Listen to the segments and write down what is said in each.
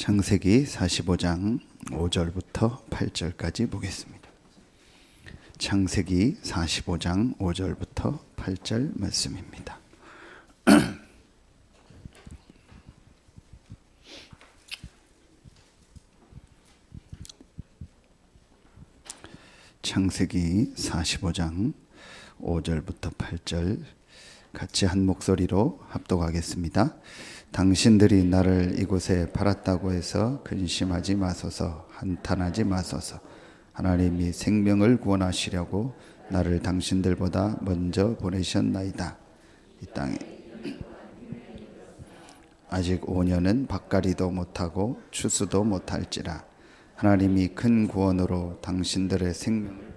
창세기 45장 5절부터 8절까지 보겠습니다. 창세기 45장 5절부터 8절 말씀입니다. 창세기 45장 5절부터 8절 같이 한 목소리로 합독하겠습니다. 당신들이 나를 이곳에 팔았다고 해서 근심하지 마소서, 한탄하지 마소서. 하나님이 생명을 구원하시려고 나를 당신들보다 먼저 보내셨나이다. 이 땅에 아직 5년은 밭갈이도 못하고 추수도 못할지라 하나님이 큰 구원으로 당신들의 생명을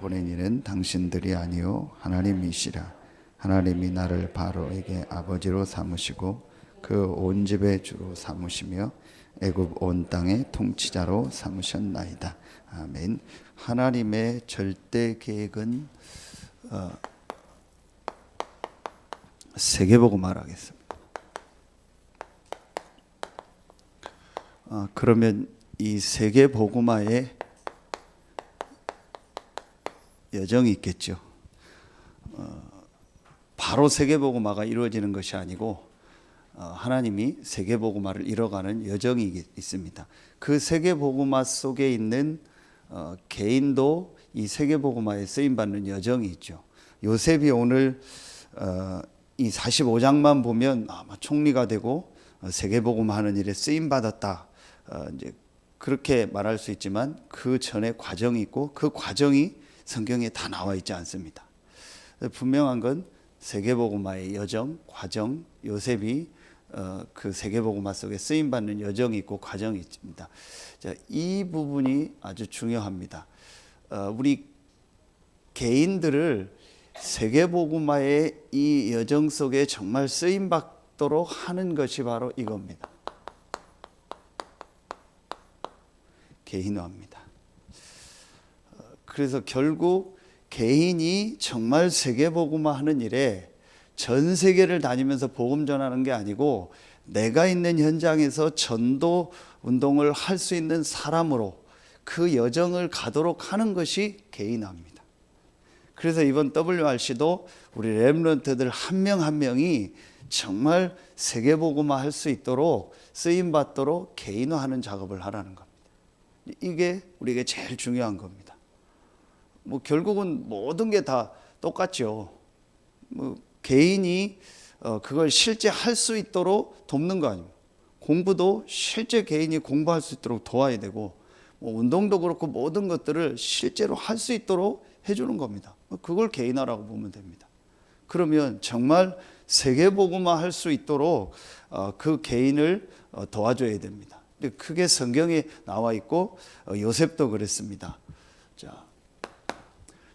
보낸 이는 당신들이 아니요 하나님이시라. 하나님이 나를 바로에게 아버지로 삼으시고 그 온 집의 주로 삼으시며 애굽 온 땅의 통치자로 삼으셨나이다. 아멘. 하나님의 절대 계획은 세계복음화를 하겠습니다. 그러면 이 세계복음화에 여정이 있겠죠. 바로 세계복음화가 이루어지는 것이 아니고 하나님이 세계복음화를 이뤄가는 여정이 있습니다. 그 세계복음화 속에 있는 개인도 이 세계복음화에 쓰임받는 여정이 있죠. 요셉이 오늘 이 45장만 보면 아마 총리가 되고 세계복음화하는 일에 쓰임받았다, 이제 그렇게 말할 수 있지만 그 전에 과정이 있고 그 과정이 성경에 다 나와 있지 않습니다. 분명한 건 세계복음화의 여정, 과정, 요셉이 그 세계복음화 속에 쓰임받는 여정이 있고 과정이 있습니다. 자, 이 부분이 아주 중요합니다. 우리 개인들을 세계복음화의 이 여정 속에 정말 쓰임받도록 하는 것이 바로 이겁니다. 개인화입니다. 그래서 결국 개인이 정말 세계복음화 하는 일에 전 세계를 다니면서 복음 전하는 게 아니고 내가 있는 현장에서 전도 운동을 할 수 있는 사람으로 그 여정을 가도록 하는 것이 개인화입니다. 그래서 이번 WRC도 우리 렘넌트들 한 명 한 명이 정말 세계복음화 할 수 있도록 쓰임받도록 개인화하는 작업을 하라는 겁니다. 이게 우리에게 제일 중요한 겁니다. 뭐 결국은 모든 게 다 똑같죠. 뭐 개인이 그걸 실제 할 수 있도록 돕는 거 아닙니까? 공부도 실제 개인이 공부할 수 있도록 도와야 되고, 뭐 운동도 그렇고 모든 것들을 실제로 할 수 있도록 해주는 겁니다. 그걸 개인화라고 보면 됩니다. 그러면 정말 세계복음화 할 수 있도록 그 개인을 도와줘야 됩니다. 그게 성경에 나와 있고 요셉도 그랬습니다. 자,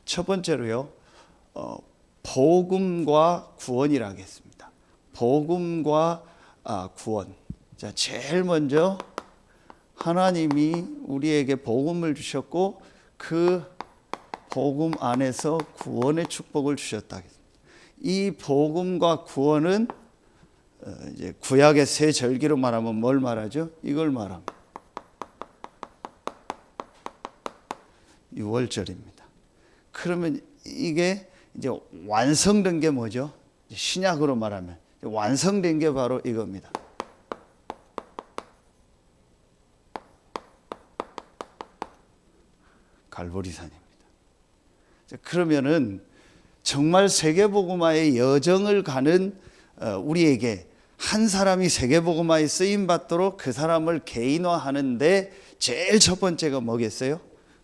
첫 번째로요, 복음과 구원이라 하겠습니다. 복음과 구원. 자, 제일 먼저 하나님이 우리에게 복음을 주셨고 그 복음 안에서 구원의 축복을 주셨다. 이 복음과 구원은 이제 구약의 세 절기로 말하면 뭘 말하죠? 이걸 말합니다. 유월절입니다. 그러면 이게 이제 완성된 게 뭐죠? 신약으로 말하면 완성된 게 바로 이겁니다. 갈보리산입니다. 그러면은 정말 세계복음화의 여정을 가는 우리에게 한 사람이 세계복음화에 쓰임 받도록 그 사람을 개인화하는데 제일 첫 번째가 뭐겠어요?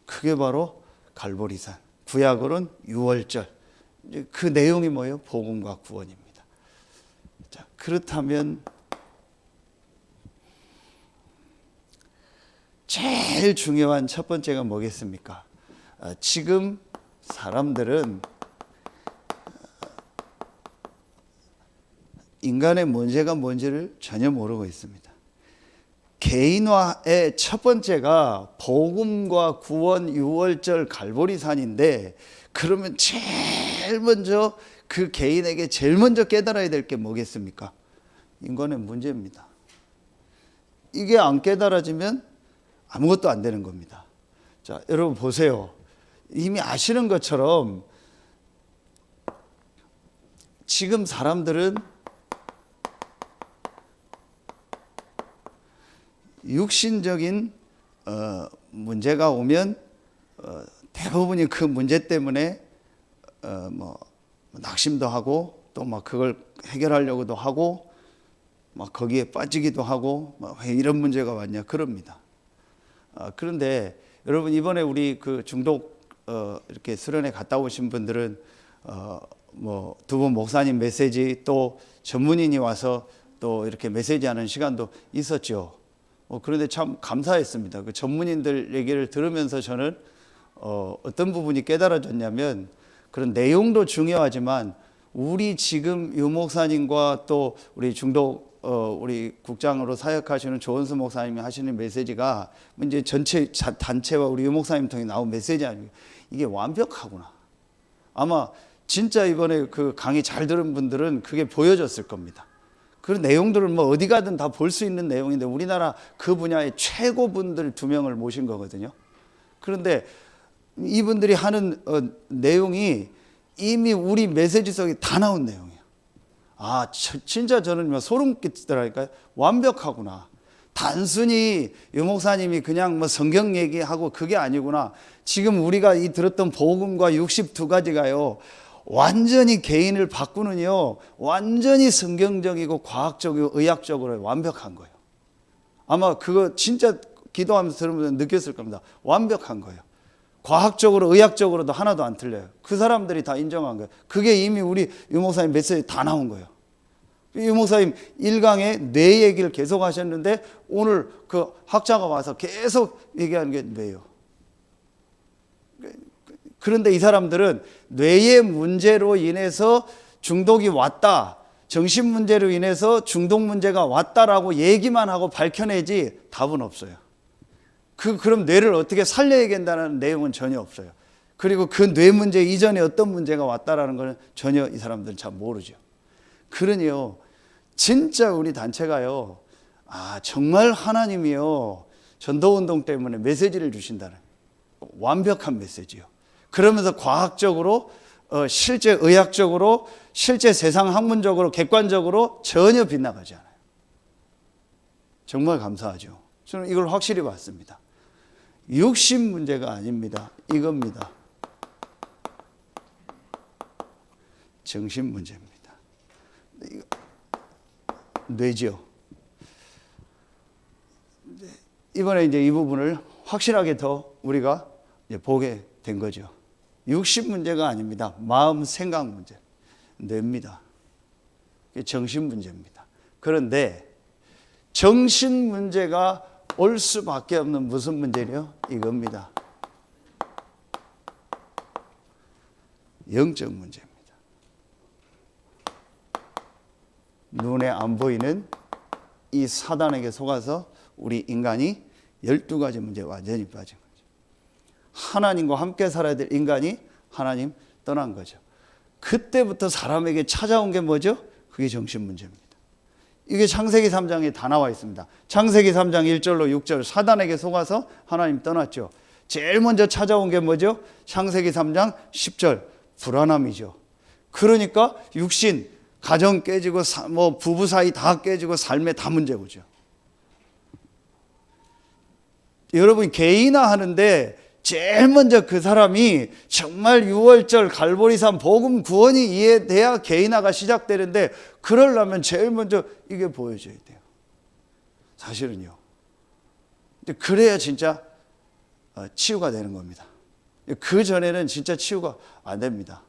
그게 바로 갈보리산. 구약으로는 유월절. 그 내용이 뭐예요? 복음과 구원입니다. 자, 그렇다면 제일 중요한 첫 번째가 뭐겠습니까? 지금 사람들은 인간의 문제가 뭔지를 전혀 모르고 있습니다. 개인화의 첫 번째가 복음과 구원 유월절 갈보리산인데, 그러면 제일 먼저 그 개인에게 제일 먼저 깨달아야 될 게 뭐겠습니까? 인간의 문제입니다. 이게 안 깨달아지면 아무것도 안 되는 겁니다. 자, 여러분 보세요. 이미 아시는 것처럼 지금 사람들은 육신적인 문제가 오면 대부분이 그 문제 때문에 뭐 낙심도 하고 또 막 그걸 해결하려고도 하고 막 거기에 빠지기도 하고 막 왜 이런 문제가 왔냐 그럽니다. 그런데 여러분 이번에 우리 그 중독 이렇게 수련회 갔다 오신 분들은 뭐 두 분 목사님 메시지 또 전문인이 와서 또 이렇게 메시지하는 시간도 있었죠. 그런데 참 감사했습니다. 그 전문인들 얘기를 들으면서 저는 어떤 부분이 깨달아졌냐면, 그런 내용도 중요하지만 우리 지금 유 목사님과 또 우리 중독 우리 국장으로 사역하시는 조원수 목사님이 하시는 메시지가 이제 전체 단체와 우리 유 목사님 통해 나온 메시지 아니에요. 이게 완벽하구나. 아마 진짜 이번에 그 강의 잘 들은 분들은 그게 보여졌을 겁니다. 그 내용들을 뭐 어디 가든 다 볼 수 있는 내용인데 우리나라 그 분야의 최고 분들 2명을 모신 거거든요. 그런데 이분들이 하는 내용이 이미 우리 메시지 속에 다 나온 내용이에요. 아, 진짜 저는 소름 끼치더라니까요. 완벽하구나. 단순히 유 목사님이 그냥 뭐 성경 얘기하고 그게 아니구나. 지금 우리가 이 들었던 복음과 62가지가요. 완전히 개인을 바꾸는요. 완전히 성경적이고 과학적이고 의학적으로 완벽한 거예요. 아마 그거 진짜 기도하면서 들으면 느꼈을 겁니다. 완벽한 거예요. 과학적으로 의학적으로도 하나도 안 틀려요. 그 사람들이 다 인정한 거예요. 그게 이미 우리 유 목사님 메시지 다 나온 거예요. 유 목사님 1강에 뇌 얘기를 계속 하셨는데 오늘 그 학자가 와서 계속 얘기하는 게 뇌예요. 그런데 이 사람들은 뇌의 문제로 인해서 중독이 왔다, 정신 문제로 인해서 중독 문제가 왔다라고 얘기만 하고 밝혀내지 답은 없어요. 그럼 뇌를 어떻게 살려야 된다는 내용은 전혀 없어요. 그리고 그 뇌 문제 이전에 어떤 문제가 왔다라는 걸 전혀 이 사람들은 잘 모르죠. 그러니요, 진짜 우리 단체가요, 정말 하나님이요, 전도운동 때문에 메시지를 주신다는 완벽한 메시지요. 그러면서 과학적으로, 실제 의학적으로, 실제 세상 학문적으로, 객관적으로 전혀 빗나가지 않아요. 정말 감사하죠. 저는 이걸 확실히 봤습니다. 육신 문제가 아닙니다. 이겁니다. 정신 문제입니다. 뇌죠. 이번에 이제 이 부분을 확실하게 더 우리가 이제 보게 된 거죠. 육신 문제가 아닙니다. 마음, 생각 문제. 뇌입니다. 정신 문제입니다. 그런데 정신 문제가 올 수밖에 없는 무슨 문제요? 이겁니다. 영적 문제입니다. 눈에 안 보이는 이 사단에게 속아서 우리 인간이 12가지 문제에 완전히 빠진 거죠. 하나님과 함께 살아야 될 인간이 하나님 떠난 거죠. 그때부터 사람에게 찾아온 게 뭐죠? 그게 정신 문제입니다. 이게 창세기 3장에 다 나와 있습니다. 창세기 3장 1절로 6절 사단에게 속아서 하나님 떠났죠. 제일 먼저 찾아온 게 뭐죠? 창세기 3장 10절 불안함이죠. 그러니까 육신, 가정 깨지고 뭐 부부 사이 다 깨지고 삶에 다 문제 오죠. 여러분 개인화 하는데 제일 먼저 그 사람이 정말 유월절 갈보리산 복음 구원이 이해돼야 개인화가 시작되는데 그러려면 제일 먼저 이게 보여줘야 돼요. 사실은요. 그래야 진짜 치유가 되는 겁니다. 그 전에는 진짜 치유가 안 됩니다.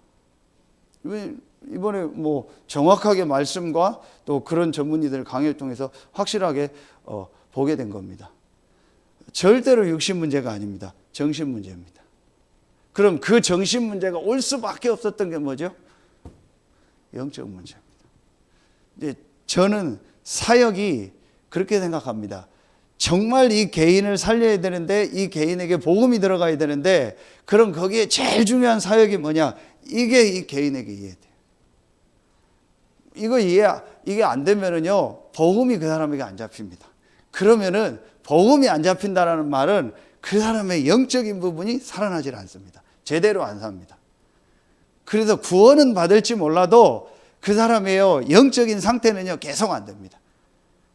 이번에 뭐 정확하게 말씀과 또 그런 전문의들 강의를 통해서 확실하게 보게 된 겁니다. 절대로 육신 문제가 아닙니다. 정신 문제입니다. 그럼 그 정신 문제가 올 수밖에 없었던 게 뭐죠? 영적 문제입니다. 이제 저는 사역이 그렇게 생각합니다. 정말 이 개인을 살려야 되는데 이 개인에게 복음이 들어가야 되는데 그럼 거기에 제일 중요한 사역이 뭐냐? 이게 이 개인에게 이해돼요. 이게 안 되면은요, 복음이 그 사람에게 안 잡힙니다. 그러면은 복음이 안 잡힌다라는 말은 그 사람의 영적인 부분이 살아나질 않습니다. 제대로 안 삽니다. 그래서 구원은 받을지 몰라도 그 사람의 영적인 상태는요, 계속 안 됩니다.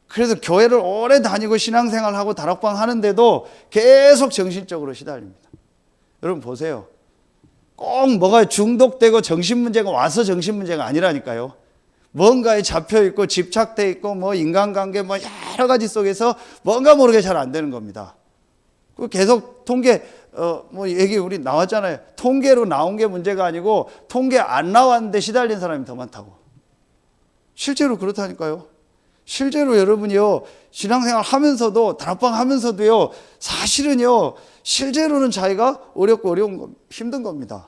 그래서 교회를 오래 다니고 신앙생활하고 다락방 하는데도 계속 정신적으로 시달립니다. 여러분 보세요. 꼭 뭐가 중독되고 정신문제가 와서 정신문제가 아니라니까요. 뭔가에 잡혀있고 집착돼 있고 뭐 인간관계 뭐 여러 가지 속에서 뭔가 모르게 잘 안 되는 겁니다. 그 계속 통계 뭐 얘기 우리 나왔잖아요. 통계로 나온 게 문제가 아니고 통계 안 나왔는데 시달린 사람이 더 많다고. 실제로 그렇다니까요. 실제로 여러분이요, 신앙생활 하면서도 다락방 하면서도요, 사실은요, 실제로는 자기가 어렵고 힘든 겁니다.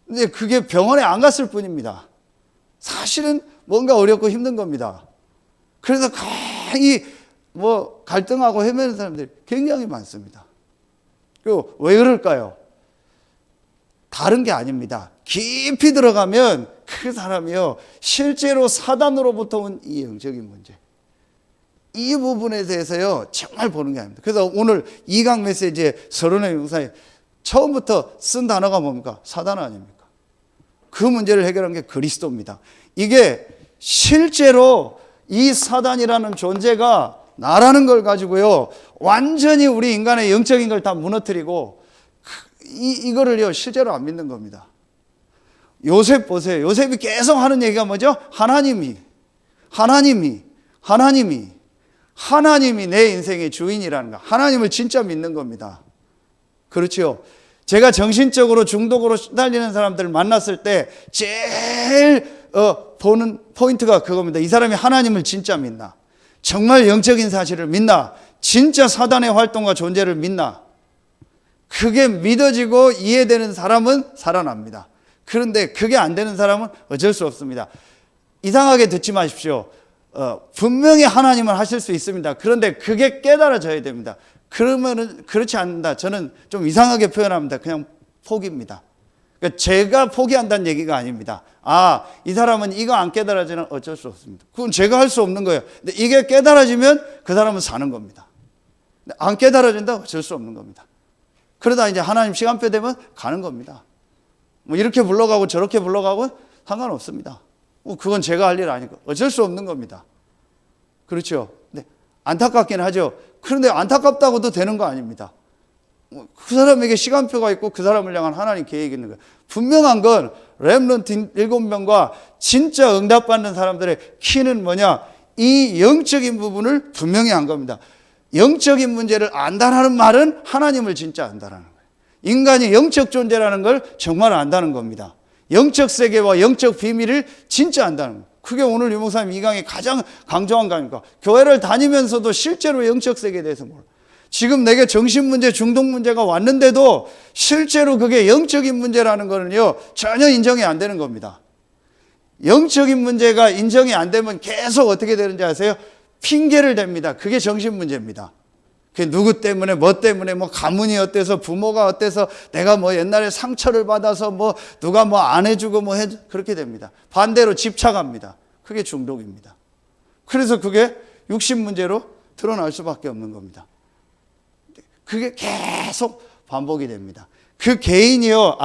근데 그게 병원에 안 갔을 뿐입니다. 사실은 뭔가 어렵고 힘든 겁니다. 그래서 강히 뭐 갈등하고 헤매는 사람들이 굉장히 많습니다. 그리고 왜 그럴까요? 다른 게 아닙니다. 깊이 들어가면 그 사람이요, 실제로 사단으로부터 온 이 영적인 문제, 이 부분에 대해서요 정말 보는 게 아닙니다. 그래서 오늘 2강 메시지의 서론의 영상에 처음부터 쓴 단어가 뭡니까? 사단 아닙니까? 그 문제를 해결한 게 그리스도입니다. 이게 실제로 이 사단이라는 존재가 나라는 걸 가지고요, 완전히 우리 인간의 영적인 걸 다 무너뜨리고 이거를요 실제로 안 믿는 겁니다. 요셉 보세요. 요셉이 계속 하는 얘기가 뭐죠? 하나님이 내 인생의 주인이라는 거. 하나님을 진짜 믿는 겁니다. 그렇죠? 제가 정신적으로 중독으로 시달리는 사람들을 만났을 때 제일 보는 포인트가 그겁니다. 이 사람이 하나님을 진짜 믿나? 정말 영적인 사실을 믿나? 진짜 사단의 활동과 존재를 믿나? 그게 믿어지고 이해되는 사람은 살아납니다. 그런데 그게 안 되는 사람은 어쩔 수 없습니다. 이상하게 듣지 마십시오. 분명히 하나님은 하실 수 있습니다. 그런데 그게 깨달아져야 됩니다. 그러면은 그렇지 않는다. 저는 좀 이상하게 표현합니다. 그냥 포기입니다. 그러니까 제가 포기한다는 얘기가 아닙니다. 이 사람은 이거 안 깨달아지면 어쩔 수 없습니다. 그건 제가 할 수 없는 거예요. 근데 이게 깨달아지면 그 사람은 사는 겁니다. 근데 안 깨달아진다? 어쩔 수 없는 겁니다. 그러다 이제 하나님 시간표 되면 가는 겁니다. 뭐 이렇게 불러가고 저렇게 불러가고 상관없습니다. 그건 제가 할 일 아니고 어쩔 수 없는 겁니다. 그렇죠? 네, 안타깝긴 하죠. 그런데 안타깝다고도 되는 거 아닙니다. 그 사람에게 시간표가 있고 그 사람을 향한 하나님 계획이 있는 거예요. 분명한 건 렘넌트 7명과 진짜 응답받는 사람들의 키는 뭐냐? 이 영적인 부분을 분명히 안 겁니다. 영적인 문제를 안다라는 말은 하나님을 진짜 안다라는 거예요. 인간이 영적 존재라는 걸 정말 안다는 겁니다. 영적 세계와 영적 비밀을 진짜 안다는 거예요. 그게 오늘 유 목사님 2강이 가장 강조한 거 아닙니까? 교회를 다니면서도 실제로 영적 세계에 대해서 몰라. 지금 내게 정신 문제, 중독 문제가 왔는데도 실제로 그게 영적인 문제라는 거는요, 전혀 인정이 안 되는 겁니다. 영적인 문제가 인정이 안 되면 계속 어떻게 되는지 아세요? 핑계를 댑니다. 그게 정신 문제입니다. 그게 누구 때문에, 뭐 때문에, 뭐 가문이 어때서, 부모가 어때서, 내가 뭐 옛날에 상처를 받아서 뭐 누가 뭐 안 해주고 뭐 그렇게 됩니다. 반대로 집착합니다. 그게 중독입니다. 그래서 그게 육신 문제로 드러날 수밖에 없는 겁니다. 그게 계속 반복이 됩니다. 그 개인이요,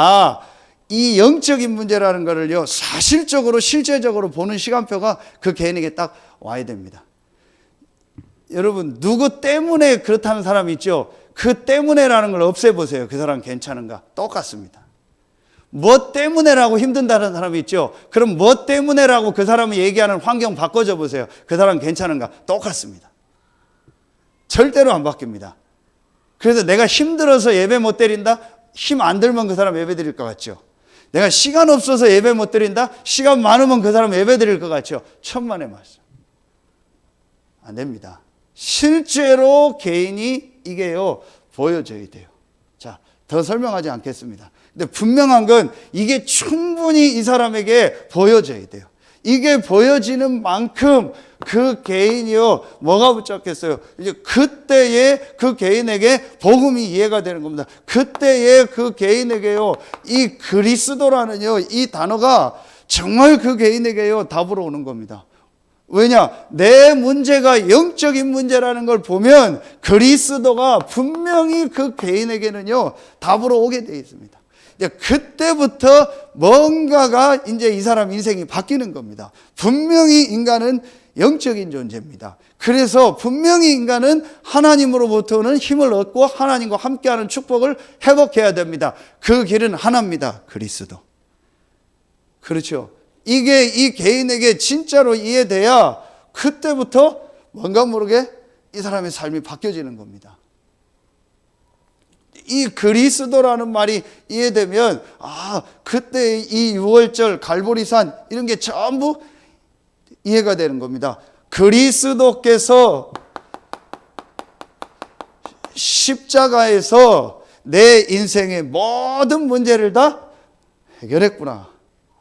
이 영적인 문제라는 거를요, 사실적으로, 실제적으로 보는 시간표가 그 개인에게 딱 와야 됩니다. 여러분, 누구 때문에 그렇다는 사람이 있죠? 그 때문에라는 걸 없애보세요. 그 사람 괜찮은가? 똑같습니다. 뭐 때문에라고 힘든다는 사람이 있죠? 그럼 뭐 때문에라고 그 사람이 얘기하는 환경 바꿔줘 보세요. 그 사람 괜찮은가? 똑같습니다. 절대로 안 바뀝니다. 그래서 내가 힘들어서 예배 못 드린다? 힘 안 들면 그 사람 예배 드릴 것 같죠? 내가 시간 없어서 예배 못 드린다? 시간 많으면 그 사람 예배 드릴 것 같죠? 천만의 말씀. 안 됩니다. 실제로 개인이 이게요, 보여져야 돼요. 자, 더 설명하지 않겠습니다. 근데 분명한 건 이게 충분히 이 사람에게 보여져야 돼요. 이게 보여지는 만큼 그 개인이요, 뭐가 붙잡겠어요? 이제 그때에 그 개인에게 복음이 이해가 되는 겁니다. 그때에 그 개인에게요, 이 그리스도라는요, 이 단어가 정말 그 개인에게요, 답으로 오는 겁니다. 왜냐? 내 문제가 영적인 문제라는 걸 보면 그리스도가 분명히 그 개인에게는요, 답으로 오게 되어 있습니다. 이제 그때부터 뭔가가 이제 이 사람 인생이 바뀌는 겁니다. 분명히 인간은 영적인 존재입니다. 그래서 분명히 인간은 하나님으로부터는 힘을 얻고 하나님과 함께하는 축복을 회복해야 됩니다. 그 길은 하나입니다. 그리스도. 그렇죠. 이게 이 개인에게 진짜로 이해돼야 그때부터 뭔가 모르게 이 사람의 삶이 바뀌어지는 겁니다. 이 그리스도라는 말이 이해되면 그때 이 유월절, 갈보리산 이런 게 전부 이해가 되는 겁니다. 그리스도께서 십자가에서 내 인생의 모든 문제를 다 해결했구나.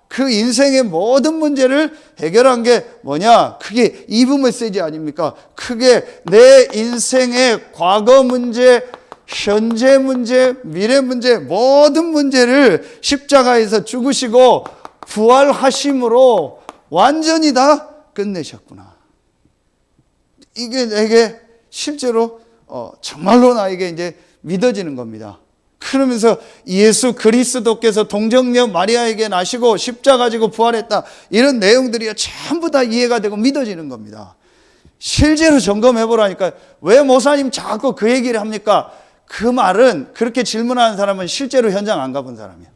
그 인생의 모든 문제를 해결한 게 뭐냐? 그게 이브 메시지 아닙니까? 그게 내 인생의 과거 문제, 현재 문제, 미래 문제, 모든 문제를 십자가에서 죽으시고 부활하심으로 완전히 다 끝내셨구나. 이게 내게 실제로 정말로 나에게 이제 믿어지는 겁니다. 그러면서 예수 그리스도께서 동정녀 마리아에게 나시고 십자가 지고 부활했다. 이런 내용들이 전부 다 이해가 되고 믿어지는 겁니다. 실제로 점검해 보라니까. 왜 목사님 자꾸 그 얘기를 합니까? 그 말은, 그렇게 질문하는 사람은 실제로 현장 안 가본 사람이에요.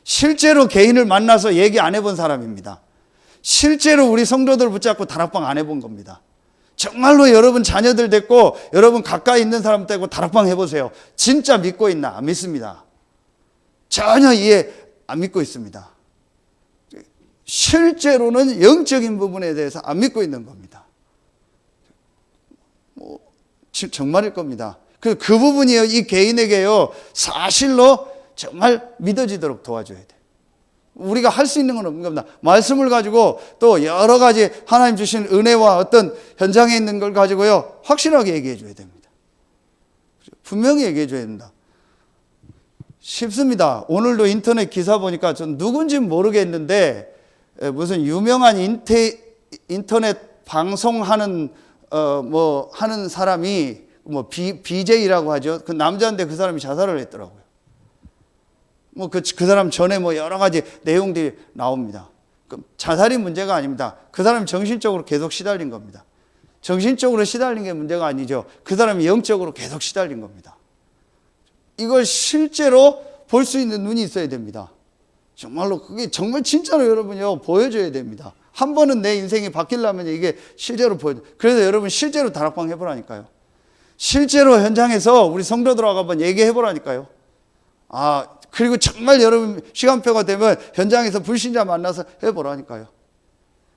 실제로 개인을 만나서 얘기 안 해본 사람입니다. 실제로 우리 성도들 붙잡고 다락방 안 해본 겁니다. 정말로 여러분 자녀들 됐고 여러분 가까이 있는 사람 되고 다락방 해보세요. 진짜 믿고 있나? 안 믿습니다. 전혀 이해 안 믿고 있습니다. 실제로는 영적인 부분에 대해서 안 믿고 있는 겁니다. 정말일 겁니다. 그 부분이요, 이 개인에게요, 사실로 정말 믿어지도록 도와줘야 돼요. 우리가 할 수 있는 건 없는 겁니다. 말씀을 가지고 또 여러 가지 하나님 주신 은혜와 어떤 현장에 있는 걸 가지고요, 확실하게 얘기해 줘야 됩니다. 분명히 얘기해 줘야 됩니다. 쉽습니다. 오늘도 인터넷 기사 보니까 전 누군지는 모르겠는데 무슨 유명한 인터넷 방송하는 하는 사람이 BJ라고 하죠. 그 남자인데 그 사람이 자살을 했더라고요. 그 사람 전에 여러 가지 내용들이 나옵니다. 자살이 문제가 아닙니다. 그 사람이 정신적으로 계속 시달린 겁니다. 정신적으로 시달린 게 문제가 아니죠. 그 사람이 영적으로 계속 시달린 겁니다. 이걸 실제로 볼 수 있는 눈이 있어야 됩니다. 정말로 그게 정말 진짜로 여러분요, 보여줘야 됩니다. 한 번은 내 인생이 바뀌려면 이게 실제로 보여줘. 그래서 여러분 실제로 다락방 해보라니까요. 실제로 현장에서 우리 성도들하고 한번 얘기해보라니까요. 그리고 정말 여러분 시간표가 되면 현장에서 불신자 만나서 해보라니까요.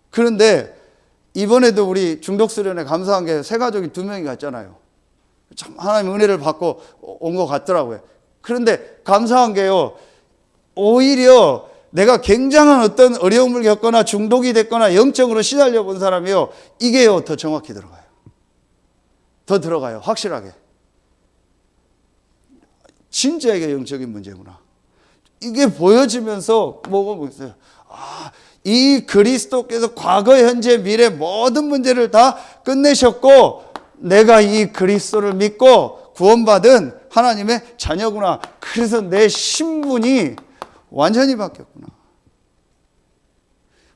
그런데 이번에도 우리 중독수련회 감사한 게 새 가족이 2명이 갔잖아요. 참 하나님 은혜를 받고 온 것 같더라고요. 그런데 감사한 게요, 오히려 내가 굉장한 어떤 어려움을 겪거나 중독이 됐거나 영적으로 시달려 본 사람이요, 이게요 더 정확히 들어가요. 더 들어가요. 확실하게. 진짜 이게 영적인 문제구나. 이게 보여지면서 뭐가 있어요? 이 그리스도께서 과거, 현재, 미래 모든 문제를 다 끝내셨고 내가 이 그리스도를 믿고 구원받은 하나님의 자녀구나. 그래서 내 신분이 완전히 바뀌었구나.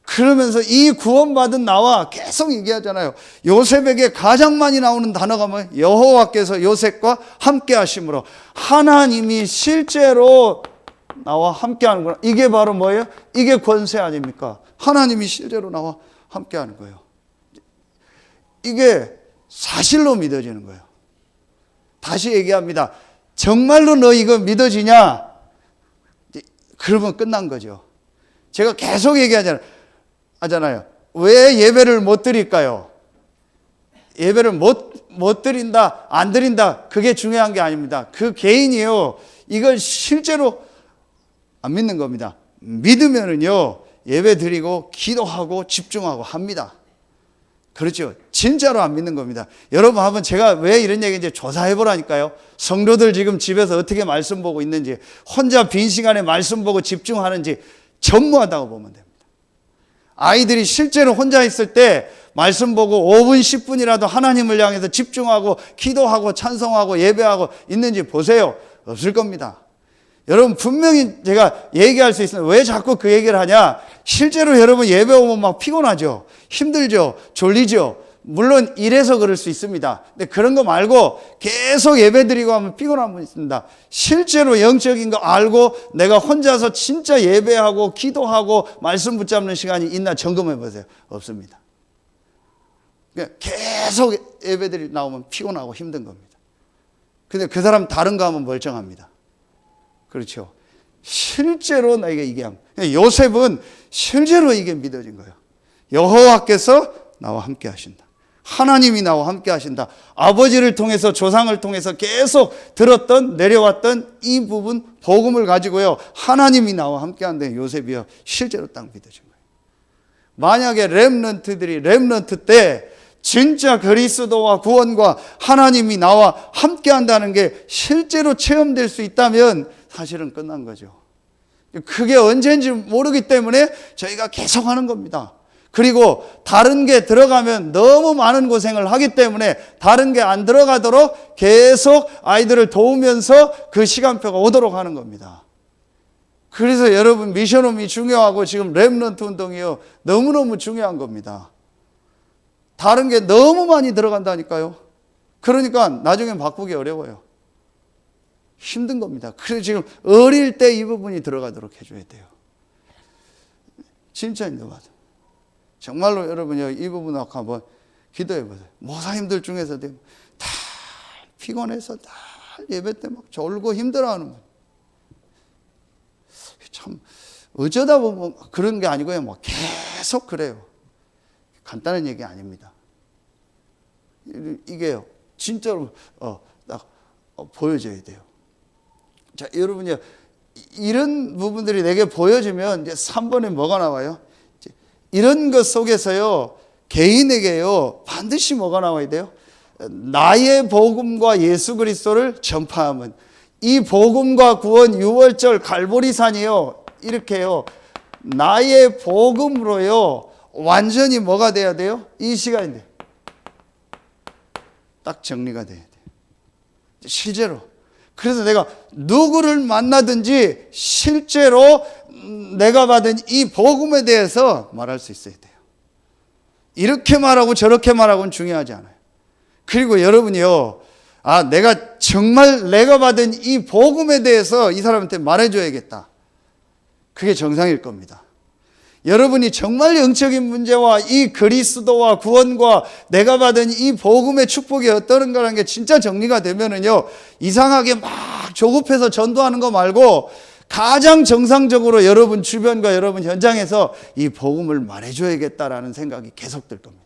그러면서 이 구원받은 나와 계속 얘기하잖아요. 요셉에게 가장 많이 나오는 단어가 뭐예요? 여호와께서 요셉과 함께 하심으로. 하나님이 실제로 나와 함께 하는구나. 이게 바로 뭐예요? 이게 권세 아닙니까? 하나님이 실제로 나와 함께 하는 거예요. 이게 사실로 믿어지는 거예요. 다시 얘기합니다. 정말로 너 이거 믿어지냐? 그러면 끝난 거죠. 제가 계속 얘기하잖아요. 왜 예배를 못 드릴까요? 예배를 못 드린다, 안 드린다, 그게 중요한 게 아닙니다. 그 개인이요, 이걸 실제로 안 믿는 겁니다. 믿으면은요, 예배 드리고 기도하고 집중하고 합니다. 그렇죠. 진짜로 안 믿는 겁니다. 여러분 한번 제가 왜 이런 얘기인지 조사해 보라니까요. 성도들 지금 집에서 어떻게 말씀 보고 있는지, 혼자 빈 시간에 말씀 보고 집중하는지 전무하다고 보면 됩니다. 아이들이 실제로 혼자 있을 때 말씀 보고 5분 10분이라도 하나님을 향해서 집중하고 기도하고 찬송하고 예배하고 있는지 보세요. 없을 겁니다. 여러분 분명히 제가 얘기할 수 있습니다. 왜 자꾸 그 얘기를 하냐? 실제로 여러분 예배 오면 막 피곤하죠. 힘들죠. 졸리죠. 물론 이래서 그럴 수 있습니다. 근데 그런 거 말고 계속 예배 드리고 하면 피곤한 분 있습니다. 실제로 영적인 거 알고 내가 혼자서 진짜 예배하고 기도하고 말씀 붙잡는 시간이 있나 점검해 보세요. 없습니다. 계속 예배들이 나오면 피곤하고 힘든 겁니다. 근데 그 사람 다른 거 하면 멀쩡합니다. 그렇죠. 실제로 나에게 이게 요셉은 실제로 이게 믿어진 거예요. 여호와께서 나와 함께 하신다. 하나님이 나와 함께 하신다. 아버지를 통해서 조상을 통해서 계속 들었던 내려왔던 이 부분 복음을 가지고요. 하나님이 나와 함께 한다는 요셉이요. 실제로 딱 믿어진 거예요. 만약에 렘넌트 때 진짜 그리스도와 구원과 하나님이 나와 함께 한다는 게 실제로 체험될 수 있다면 사실은 끝난 거죠. 그게 언제인지 모르기 때문에 저희가 계속 하는 겁니다. 그리고 다른 게 들어가면 너무 많은 고생을 하기 때문에 다른 게 안 들어가도록 계속 아이들을 도우면서 그 시간표가 오도록 하는 겁니다. 그래서 여러분 미션홈이 중요하고 지금 렘넌트 운동이요. 너무너무 중요한 겁니다. 다른 게 너무 많이 들어간다니까요. 그러니까 나중엔 바꾸기 어려워요. 힘든 겁니다. 그래서 지금 어릴 때 이 부분이 들어가도록 해줘야 돼요. 진짜 인도받아. 정말로 여러분요, 이 부분 갖고 한번 기도해 보세요. 목사님들 중에서도 다 피곤해서 다 예배 때 막 졸고 힘들어하는 분. 참 어쩌다 보면 그런 게 아니고요, 뭐 계속 그래요. 간단한 얘기 아닙니다. 이게요, 진짜로 딱 보여져야 돼요. 자, 여러분요, 이런 부분들이 내게 보여지면 이제 3번에 뭐가 나와요? 이런 것 속에서요, 개인에게요, 반드시 뭐가 나와야 돼요? 나의 복음과 예수 그리스도를 전파하면, 이 복음과 구원 6월절 갈보리산이요, 이렇게요, 나의 복음으로요, 완전히 뭐가 돼야 돼요? 이 시간인데 딱 정리가 돼야 돼요. 실제로. 그래서 내가 누구를 만나든지 실제로 내가 받은 이 복음에 대해서 말할 수 있어야 돼요. 이렇게 말하고 저렇게 말하고는 중요하지 않아요. 그리고 여러분이요, 내가 정말 내가 받은 이 복음에 대해서 이 사람한테 말해줘야겠다. 그게 정상일 겁니다. 여러분이 정말 영적인 문제와 이 그리스도와 구원과 내가 받은 이 복음의 축복이 어떠는가라는 게 진짜 정리가 되면은요, 이상하게 막 조급해서 전도하는 거 말고 가장 정상적으로 여러분 주변과 여러분 현장에서 이 복음을 말해줘야겠다라는 생각이 계속 들 겁니다.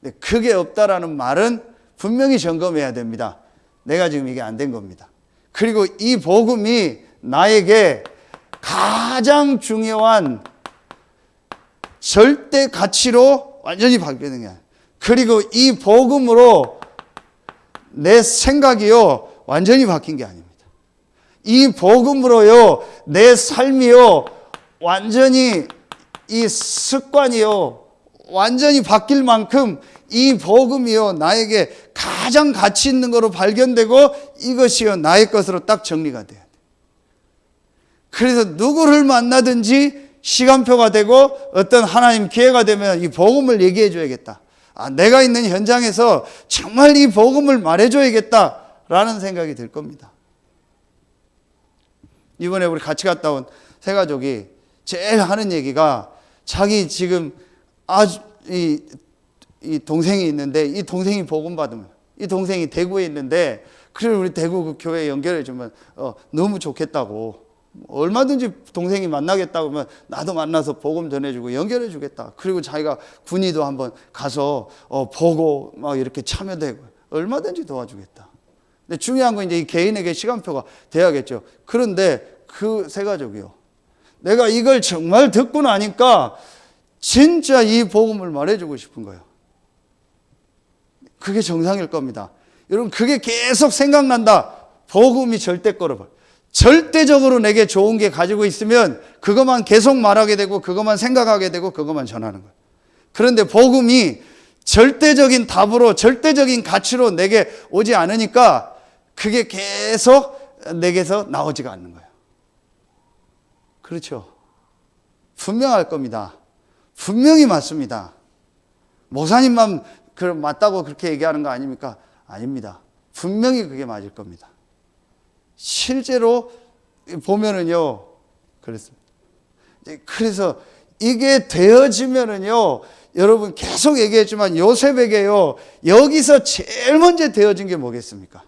근데 그게 없다라는 말은 분명히 점검해야 됩니다. 내가 지금 이게 안 된 겁니다. 그리고 이 복음이 나에게 가장 중요한 절대 가치로 완전히 바뀌는 거야. 그리고 이 복음으로 내 생각이요, 완전히 바뀐 게 아닙니다. 이 복음으로요, 내 삶이요, 완전히 이 습관이요, 완전히 바뀔 만큼 이 복음이요, 나에게 가장 가치 있는 거로 발견되고 이것이요, 나의 것으로 딱 정리가 돼야 돼. 그래서 누구를 만나든지 시간표가 되고 어떤 하나님 기회가 되면 이 복음을 얘기해 줘야겠다. 내가 있는 현장에서 정말 이 복음을 말해 줘야겠다라는 생각이 들 겁니다. 이번에 우리 같이 갔다 온 세 가족이 제일 하는 얘기가 자기 지금 아주 이 동생이 있는데 이 동생이 복음 받으면 이 동생이 대구에 있는데 그래 우리 대구 그 교회에 연결해 주면 너무 좋겠다고. 얼마든지 동생이 만나겠다고 하면 나도 만나서 복음 전해주고 연결해 주겠다. 그리고 자기가 군의도 한번 가서 보고 막 이렇게 참여되고 얼마든지 도와주겠다. 근데 중요한 건 이제 이 개인에게 시간표가 돼야겠죠. 그런데 그 세 가족이요, 내가 이걸 정말 듣고 나니까 진짜 이 복음을 말해주고 싶은 거예요. 그게 정상일 겁니다. 여러분, 그게 계속 생각난다. 복음이 절대 걸어버려. 절대적으로 내게 좋은 게 가지고 있으면 그것만 계속 말하게 되고 그것만 생각하게 되고 그것만 전하는 거예요. 그런데 복음이 절대적인 답으로 절대적인 가치로 내게 오지 않으니까 그게 계속 내게서 나오지가 않는 거예요. 그렇죠? 분명할 겁니다. 분명히 맞습니다. 목사님만 맞다고 그렇게 얘기하는 거 아닙니까? 아닙니다. 분명히 그게 맞을 겁니다. 실제로 보면은요, 그렇습니다. 그래서 이게 되어지면은요, 여러분 계속 얘기했지만 요셉에게요, 여기서 제일 먼저 되어진 게 뭐겠습니까?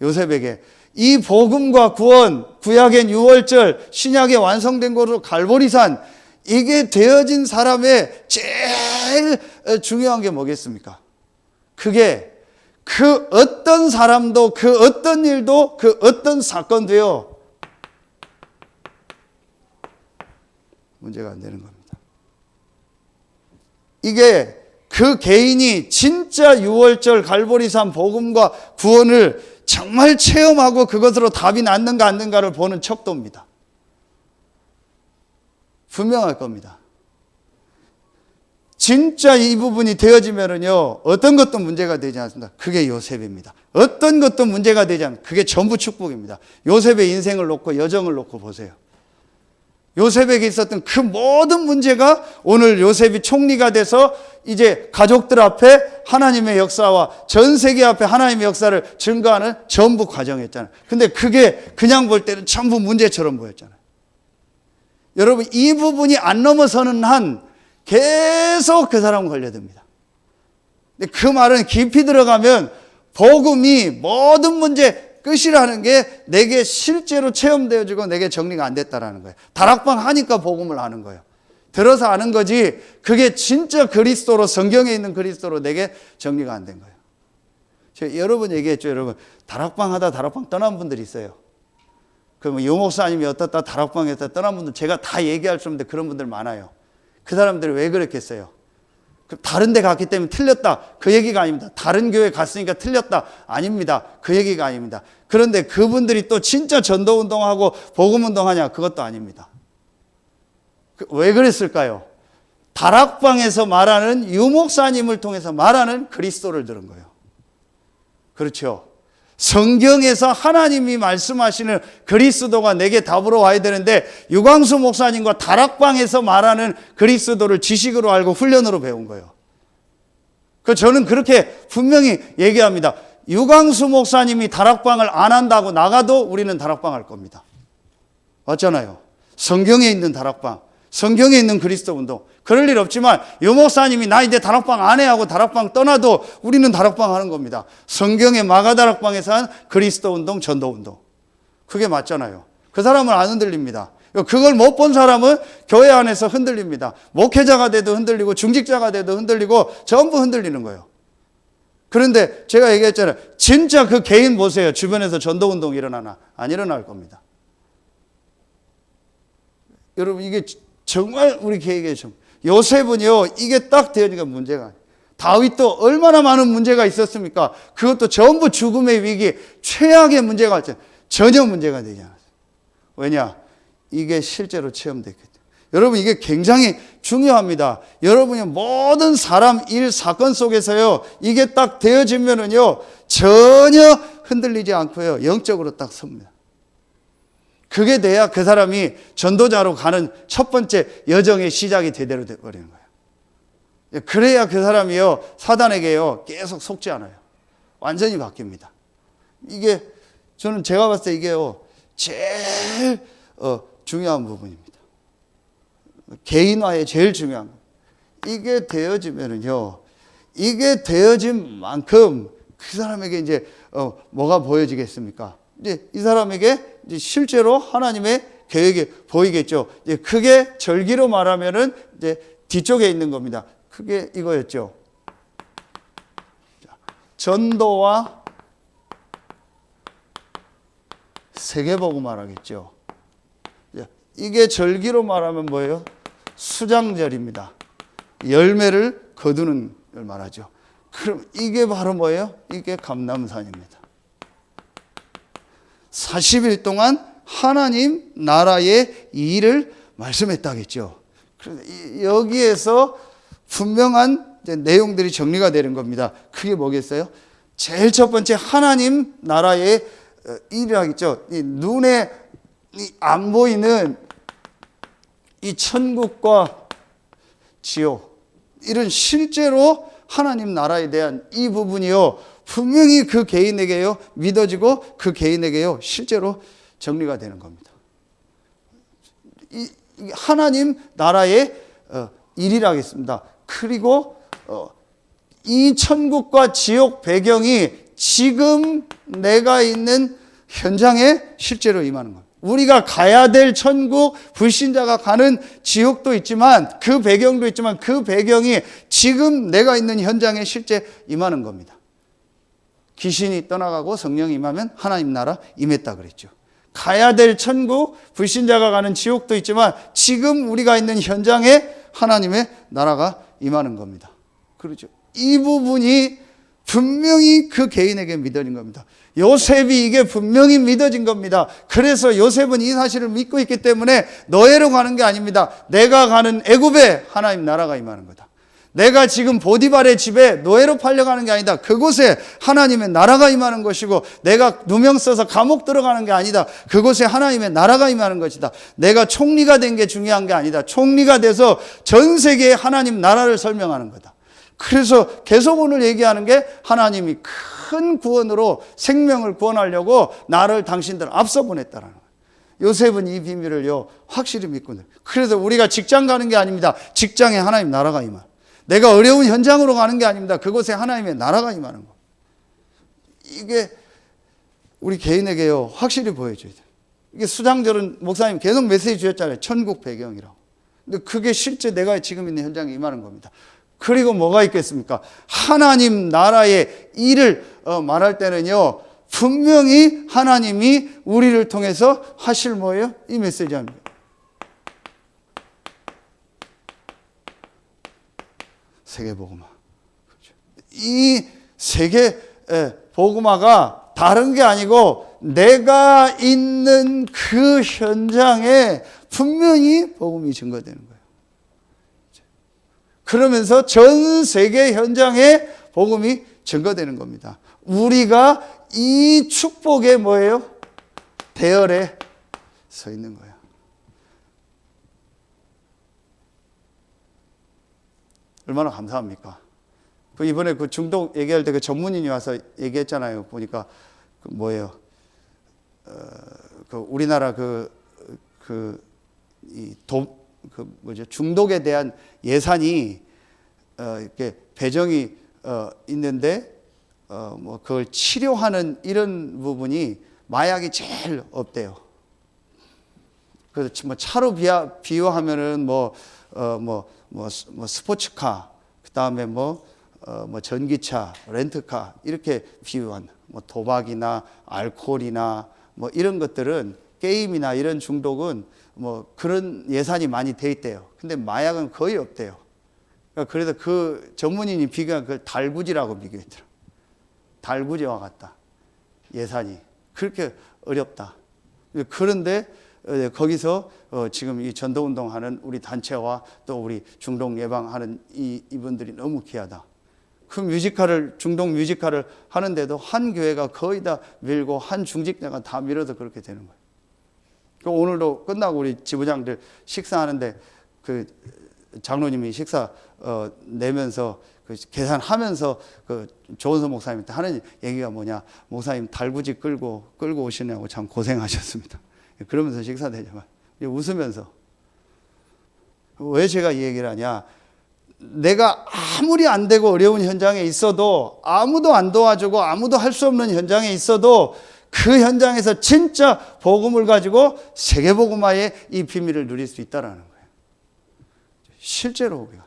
요셉에게 이 복음과 구원, 구약의 유월절, 신약에 완성된 것으로 갈보리산, 이게 되어진 사람의 제일 중요한 게 뭐겠습니까? 그게 그 어떤 사람도, 그 어떤 일도, 그 어떤 사건도요, 문제가 안 되는 겁니다. 이게 그 개인이 진짜 유월절 갈보리산 복음과 구원을 정말 체험하고 그것으로 답이 났는가 안 났는가를 보는 척도입니다. 분명할 겁니다. 진짜 이 부분이 되어지면은요, 어떤 것도 문제가 되지 않습니다. 그게 요셉입니다. 어떤 것도 문제가 되지 않습니다. 그게 전부 축복입니다. 요셉의 인생을 놓고 여정을 놓고 보세요. 요셉에게 있었던 그 모든 문제가 오늘 요셉이 총리가 돼서 이제 가족들 앞에 하나님의 역사와 전 세계 앞에 하나님의 역사를 증거하는 전부 과정이었잖아요. 근데 그게 그냥 볼 때는 전부 문제처럼 보였잖아요. 여러분, 이 부분이 안 넘어서는 한 계속 그 사람은 걸려듭니다. 근데 그 말은 깊이 들어가면 복음이 모든 문제 끝이라는 게 내게 실제로 체험되어지고 내게 정리가 안 됐다라는 거예요. 다락방 하니까 복음을 아는 거예요. 들어서 아는 거지 그게 진짜 그리스도로, 성경에 있는 그리스도로 내게 정리가 안 된 거예요. 제가 여러 번 얘기했죠. 여러분, 다락방 하다 다락방 떠난 분들이 있어요. 그러면 요 목사님이 어떻다 다락방에서 떠난 분들 제가 다 얘기할 수 없는데 그런 분들 많아요. 그 사람들이 왜 그랬겠어요? 다른 데 갔기 때문에 틀렸다. 그 얘기가 아닙니다. 다른 교회 갔으니까 틀렸다. 아닙니다. 그 얘기가 아닙니다. 그런데 그분들이 또 진짜 전도운동하고 복음운동하냐? 그것도 아닙니다. 왜 그랬을까요? 다락방에서 말하는 유목사님을 통해서 말하는 그리스도를 들은 거예요. 그렇죠. 성경에서 하나님이 말씀하시는 그리스도가 내게 답으로 와야 되는데 유광수 목사님과 다락방에서 말하는 그리스도를 지식으로 알고 훈련으로 배운 거예요. 저는 그렇게 분명히 얘기합니다. 유광수 목사님이 다락방을 안 한다고 나가도 우리는 다락방 할 겁니다. 맞잖아요. 성경에 있는 다락방, 성경에 있는 그리스도 운동. 그럴 일 없지만 유 목사님이 나 이제 다락방 안 해 하고 다락방 떠나도 우리는 다락방 하는 겁니다. 성경의 마가다락방에서 한 그리스도 운동, 전도 운동. 그게 맞잖아요. 그 사람은 안 흔들립니다. 그걸 못 본 사람은 교회 안에서 흔들립니다. 목회자가 돼도 흔들리고 중직자가 돼도 흔들리고 전부 흔들리는 거예요. 그런데 제가 얘기했잖아요. 진짜 그 개인 보세요. 주변에서 전도 운동이 일어나나? 안 일어날 겁니다. 여러분, 이게 정말 우리 개에게 좀 요셉은요, 이게 딱 되니까 문제가 아니에요. 다윗도 얼마나 많은 문제가 있었습니까? 그것도 전부 죽음의 위기, 최악의 문제가 있잖아요. 전혀 문제가 되지 않았어요. 왜냐? 이게 실제로 체험됐기 때문에. 여러분, 이게 굉장히 중요합니다. 여러분이 모든 사람, 일, 사건 속에서요, 이게 딱 되어지면은요, 전혀 흔들리지 않고요, 영적으로 딱 섭니다. 그게 돼야 그 사람이 전도자로 가는 첫 번째 여정의 시작이 제대로 되어버리는 거예요. 그래야 그 사람이요, 사단에게요, 계속 속지 않아요. 완전히 바뀝니다. 이게, 저는 제가 봤을 때 이게요, 제일 중요한 부분입니다. 개인화의 제일 중요한 부분. 이게 되어지면은요, 이게 되어진 만큼 그 사람에게 이제 뭐가 보여지겠습니까? 이제 이 사람에게 이제 실제로 하나님의 계획이 보이겠죠. 이제 크게 절기로 말하면은 이제 뒤쪽에 있는 겁니다. 크게 이거였죠. 전도와 세계복음화라겠죠. 이게 절기로 말하면 뭐예요? 수장절입니다. 열매를 거두는 걸 말하죠. 그럼 이게 바로 뭐예요? 이게 감람산입니다. 40일 동안 하나님 나라의 일을 말씀했다겠죠. 여기에서 분명한 내용들이 정리가 되는 겁니다. 그게 뭐겠어요? 제일 첫 번째 하나님 나라의 일이라겠죠. 이 눈에 안 보이는 이 천국과 지옥, 이런 실제로 하나님 나라에 대한 이 부분이요, 분명히 그 개인에게요 믿어지고 그 개인에게요 실제로 정리가 되는 겁니다. 이 하나님 나라의 일이라겠습니다. 그리고 이 천국과 지옥 배경이 지금 내가 있는 현장에 실제로 임하는 겁니다. 우리가 가야 될 천국, 불신자가 가는 지옥도 있지만 그 배경도 있지만 그 배경이 지금 내가 있는 현장에 실제 임하는 겁니다. 귀신이 떠나가고 성령이 임하면 하나님 나라 임했다 그랬죠. 가야 될 천국, 불신자가 가는 지옥도 있지만 지금 우리가 있는 현장에 하나님의 나라가 임하는 겁니다. 그렇죠. 이 부분이 분명히 그 개인에게 믿어진 겁니다. 요셉이 이게 분명히 믿어진 겁니다. 그래서 요셉은 이 사실을 믿고 있기 때문에 너희로 가는 게 아닙니다. 내가 가는 애굽에 하나님 나라가 임하는 거다. 내가 지금 보디발의 집에 노예로 팔려가는 게 아니다. 그곳에 하나님의 나라가 임하는 것이고, 내가 누명 써서 감옥 들어가는 게 아니다. 그곳에 하나님의 나라가 임하는 것이다. 내가 총리가 된 게 중요한 게 아니다. 총리가 돼서 전 세계에 하나님 나라를 설명하는 거다. 그래서 계속 오늘 얘기하는 게 하나님이 큰 구원으로 생명을 구원하려고 나를 당신들 앞서 보냈다라는 거예요. 요셉은 이 비밀을요 확실히 믿고, 그래서 우리가 직장 가는 게 아닙니다. 직장에 하나님 나라가 임하는, 내가 어려운 현장으로 가는 게 아닙니다. 그곳에 하나님의 나라가 임하는 거. 이게 우리 개인에게요 확실히 보여줘야 돼요. 이게 수장절은 목사님 계속 메시지 주셨잖아요. 천국 배경이라고. 근데 그게 실제 내가 지금 있는 현장에 임하는 겁니다. 그리고 뭐가 있겠습니까? 하나님 나라의 일을 말할 때는요 분명히 하나님이 우리를 통해서 하실 뭐예요? 이 메시지입니다. 세계복음화. 이 세계복음화가 다른 게 아니고 내가 있는 그 현장에 분명히 복음이 증거되는 거예요. 그러면서 전 세계 현장에 복음이 증거되는 겁니다. 우리가 이 축복의 뭐예요? 대열에 서 있는 거예요. 얼마나 감사합니까? 이번에 그 중독 얘기할 때 그 전문인이 와서 얘기했잖아요. 보니까 그 뭐예요? 그 우리나라 중독에 대한 예산이 이렇게 배정이 있는데 뭐 그걸 치료하는 이런 부분이 마약이 제일 없대요. 그래서 뭐 차로 비유하면은 스포츠카, 그 다음에 전기차, 렌트카 이렇게 비유한 도박이나 알코올이나 이런 것들은, 게임이나 이런 중독은 그런 예산이 많이 돼 있대요. 근데 마약은 거의 없대요. 그래서 그 전문인이 비교한 그 달구지라고 비교했더라고요. 달구지와 같다. 예산이 그렇게 어렵다. 그런데 거기서 지금 이 전도운동하는 우리 단체와 또 우리 중독 예방하는 이분들이 너무 귀하다. 그 중독 뮤지컬을 하는데도 한 교회가 거의 다 밀고 한 중직자가 다 밀어서 그렇게 되는 거예요. 오늘도 끝나고 우리 지부장들 식사하는데 그 장로님이 식사 내면서 그 계산하면서 그 조은서 목사님한테 하는 얘기가 뭐냐, 목사님 달구지 끌고 오시냐고 참 고생하셨습니다. 그러면서 식사 대접을 웃으면서. 왜 제가 이 얘기를 하냐, 내가 아무리 안 되고 어려운 현장에 있어도, 아무도 안 도와주고 아무도 할 수 없는 현장에 있어도 그 현장에서 진짜 복음을 가지고 세계복음화의 이 비밀을 누릴 수 있다는 거예요. 실제로 우리가.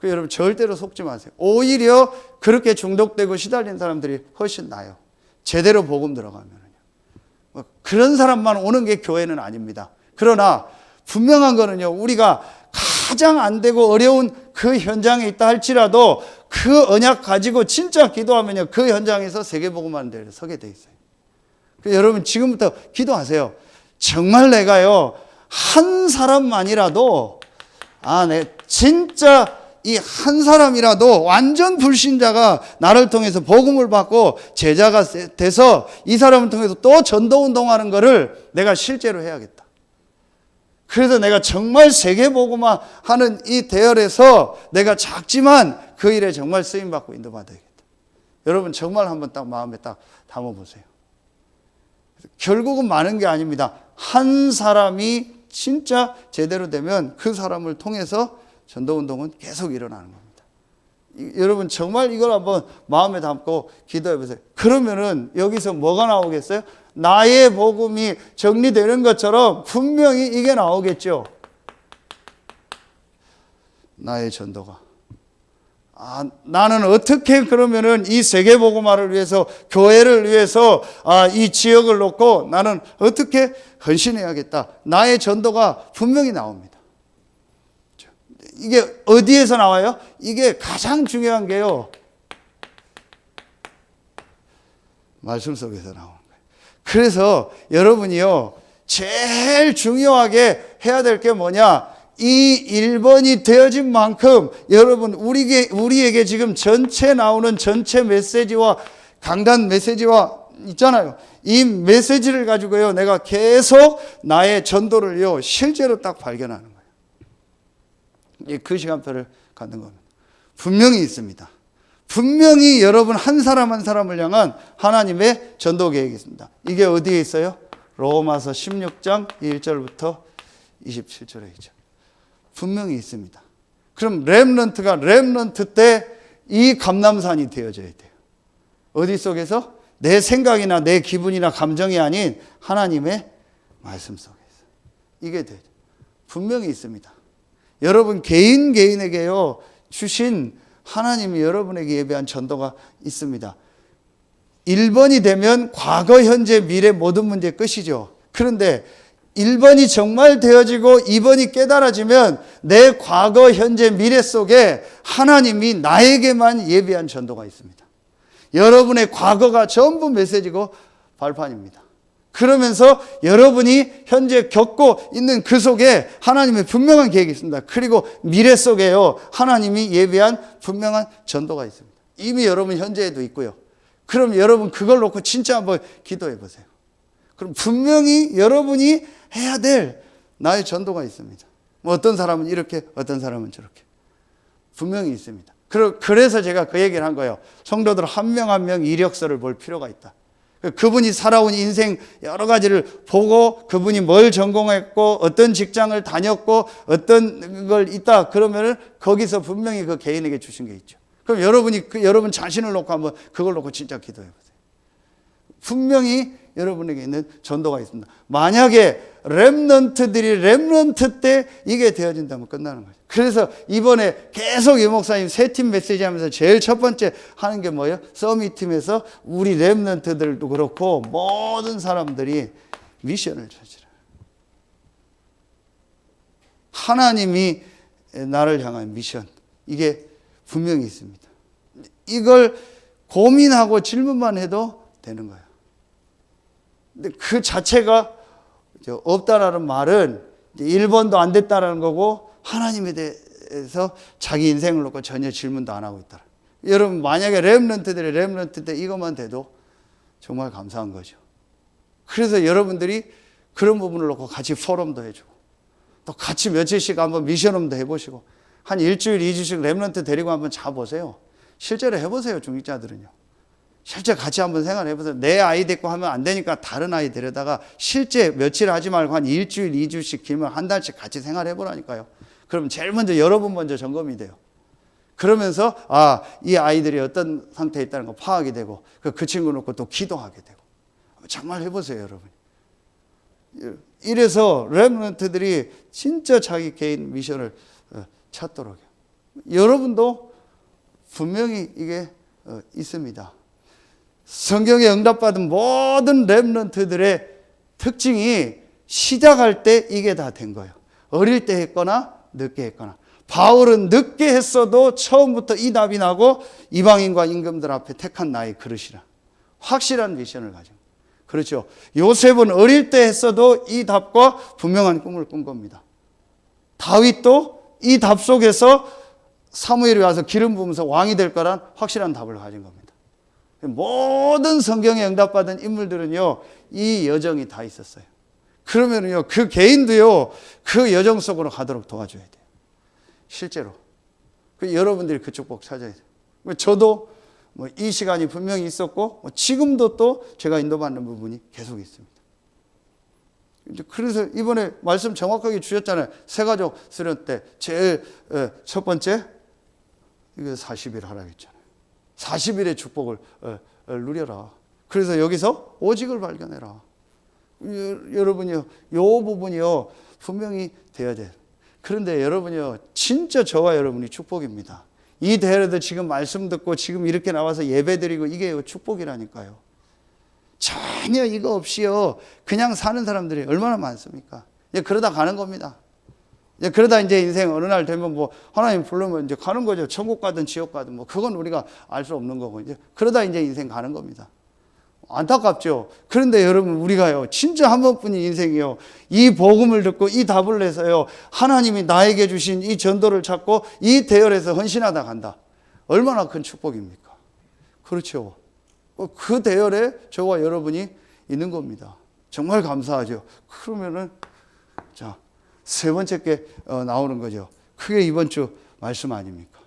여러분 절대로 속지 마세요. 오히려 그렇게 중독되고 시달린 사람들이 훨씬 나아요. 제대로 복음 들어가면요. 그런 사람만 오는 게 교회는 아닙니다. 그러나 분명한 거는요, 우리가 가장 안 되고 어려운 그 현장에 있다 할지라도 그 언약 가지고 진짜 기도하면요, 그 현장에서 세계복음하는 데를 서게 돼 있어요. 여러분 지금부터 기도하세요. 정말 내가요, 한 사람만이라도, 내 진짜 이 한 사람이라도 완전 불신자가 나를 통해서 복음을 받고 제자가 돼서 이 사람을 통해서 또 전도 운동하는 거를 내가 실제로 해야겠다. 그래서 내가 정말 세계복음화 하는 이 대열에서 내가 작지만 그 일에 정말 쓰임받고 인도받아야겠다. 여러분 정말 한번 딱 마음에 딱 담아보세요. 결국은 많은 게 아닙니다. 한 사람이 진짜 제대로 되면 그 사람을 통해서 전도운동은 계속 일어나는 겁니다. 여러분 정말 이걸 한번 마음에 담고 기도해 보세요. 그러면은 여기서 뭐가 나오겠어요? 나의 복음이 정리되는 것처럼 분명히 이게 나오겠죠. 나의 전도가. 나는 어떻게 그러면은 이 세계복음화를 위해서, 교회를 위해서, 이 지역을 놓고 나는 어떻게 헌신해야겠다. 나의 전도가 분명히 나옵니다. 이게 어디에서 나와요? 이게 가장 중요한 게요, 말씀 속에서 나오는 거예요. 그래서 여러분이요, 제일 중요하게 해야 될 게 뭐냐? 이 1번이 되어진 만큼 여러분 우리에게 지금 전체 나오는 전체 메시지와 강단 메시지와 있잖아요. 이 메시지를 가지고요, 내가 계속 나의 전도를요 실제로 딱 발견하는 거예요. 그 시간표를 갖는 겁니다. 분명히 있습니다. 분명히 여러분 한 사람 한 사람을 향한 하나님의 전도 계획이 있습니다. 이게 어디에 있어요? 로마서 16장 1절부터 27절에 있죠. 분명히 있습니다. 그럼 렘넌트가 렘넌트 때 이 감람산이 되어져야 돼요. 어디 속에서? 내 생각이나 내 기분이나 감정이 아닌 하나님의 말씀 속에서. 이게 돼요. 분명히 있습니다. 여러분 개인에게요 주신 하나님이 여러분에게 예배한 전도가 있습니다. 1번이 되면 과거, 현재, 미래 모든 문제 끝이죠. 그런데 1번이 정말 되어지고 2번이 깨달아지면 내 과거, 현재, 미래 속에 하나님이 나에게만 예비한 전도가 있습니다. 여러분의 과거가 전부 메시지고 발판입니다. 그러면서 여러분이 현재 겪고 있는 그 속에 하나님의 분명한 계획이 있습니다. 그리고 미래 속에요, 하나님이 예비한 분명한 전도가 있습니다. 이미 여러분 현재에도 있고요. 그럼 여러분 그걸 놓고 진짜 한번 기도해 보세요. 그럼 분명히 여러분이 해야 될 나의 전도가 있습니다. 뭐 어떤 사람은 이렇게, 어떤 사람은 저렇게. 분명히 있습니다. 그래서 제가 그 얘기를 한 거예요. 성도들 한 명 한 명 이력서를 볼 필요가 있다. 그분이 살아온 인생 여러 가지를 보고 그분이 뭘 전공했고 어떤 직장을 다녔고 어떤 걸 있다 그러면은 거기서 분명히 그 개인에게 주신 게 있죠. 그럼 여러분이 여러분 자신을 놓고 한번 그걸 놓고 진짜 기도해 보세요. 분명히 여러분에게 있는 전도가 있습니다. 만약에 렘넌트들이 렘넌트 때 이게 되어진다면 끝나는 거죠. 그래서 이번에 계속 이 목사님 세 팀 메시지 하면서 제일 첫 번째 하는 게 뭐예요? 서밋 팀에서 우리 렘넌트들도 그렇고 모든 사람들이 미션을 찾으라. 하나님이 나를 향한 미션, 이게 분명히 있습니다. 이걸 고민하고 질문만 해도 되는 거예요. 근데 그 자체가 없다라는 말은 1번도 안 됐다라는 거고 하나님에 대해서 자기 인생을 놓고 전혀 질문도 안 하고 있다. 여러분 만약에 렘넌트들이 렘넌트 때 이것만 돼도 정말 감사한 거죠. 그래서 여러분들이 그런 부분을 놓고 같이 포럼도 해주고 또 같이 며칠씩 한번 미션홈도 해보시고 한 일주일, 2주씩 렘넌트 데리고 한번 자보세요. 실제로 해보세요. 중직자들은요. 실제 같이 한번 생각해보세요. 내 아이 데리고 하면 안 되니까 다른 아이 데려다가 실제 며칠 하지 말고 한 일주일, 2주씩 길면 한 달씩 같이 생활해보라니까요. 그러면 제일 먼저 여러분 먼저 점검이 돼요. 그러면서 이 아이들이 어떤 상태에 있다는 거 파악이 되고 그 친구 놓고 또 기도하게 되고. 정말 해보세요, 여러분. 이래서 렘넌트들이 진짜 자기 개인 미션을 찾도록 해요. 여러분도 분명히 이게 있습니다. 성경에 응답받은 모든 렘넌트들의 특징이 시작할 때 이게 다 된 거예요. 어릴 때 했거나 늦게 했거나. 바울은 늦게 했어도 처음부터 이 답이 나고 이방인과 임금들 앞에 택한 나의 그릇이라. 확실한 미션을 가지고. 그렇죠. 요셉은 어릴 때 했어도 이 답과 분명한 꿈을 꾼 겁니다. 다윗도 이 답 속에서 사무엘이 와서 기름 부으면서 왕이 될 거란 확실한 답을 가진 겁니다. 모든 성경에 응답받은 인물들은요, 이 여정이 다 있었어요. 그러면요, 그 개인도요, 그 여정 속으로 가도록 도와줘야 돼요. 실제로. 여러분들이 그 축복 찾아야 돼요. 저도 이 시간이 분명히 있었고, 지금도 또 제가 인도받는 부분이 계속 있습니다. 그래서 이번에 말씀 정확하게 주셨잖아요. 세가족 수련 때 제일 첫 번째, 이거 40일 하라고 했잖아요. 40일의 축복을 누려라. 그래서 여기서 오직을 발견해라. 여러분이요, 요 부분이요, 분명히 돼야 돼요. 그런데 여러분이요, 진짜 저와 여러분이 축복입니다. 이 대회도 지금 말씀 듣고 지금 이렇게 나와서 예배 드리고 이게 축복이라니까요. 전혀 이거 없이요, 그냥 사는 사람들이 얼마나 많습니까? 그러다 가는 겁니다. 그러다 이제 인생 어느 날 되면 하나님 부르면 이제 가는 거죠. 천국 가든 지옥 가든 그건 우리가 알 수 없는 거고, 그러다 이제 인생 가는 겁니다. 안타깝죠. 그런데 여러분, 우리가요, 진짜 한 번뿐인 인생이요, 이 복음을 듣고 이 답을 내서요, 하나님이 나에게 주신 이 전도를 찾고 이 대열에서 헌신하다 간다. 얼마나 큰 축복입니까? 그렇죠. 그 대열에 저와 여러분이 있는 겁니다. 정말 감사하죠. 그러면은, 자, 세 번째 게 나오는 거죠. 그게 이번 주 말씀 아닙니까?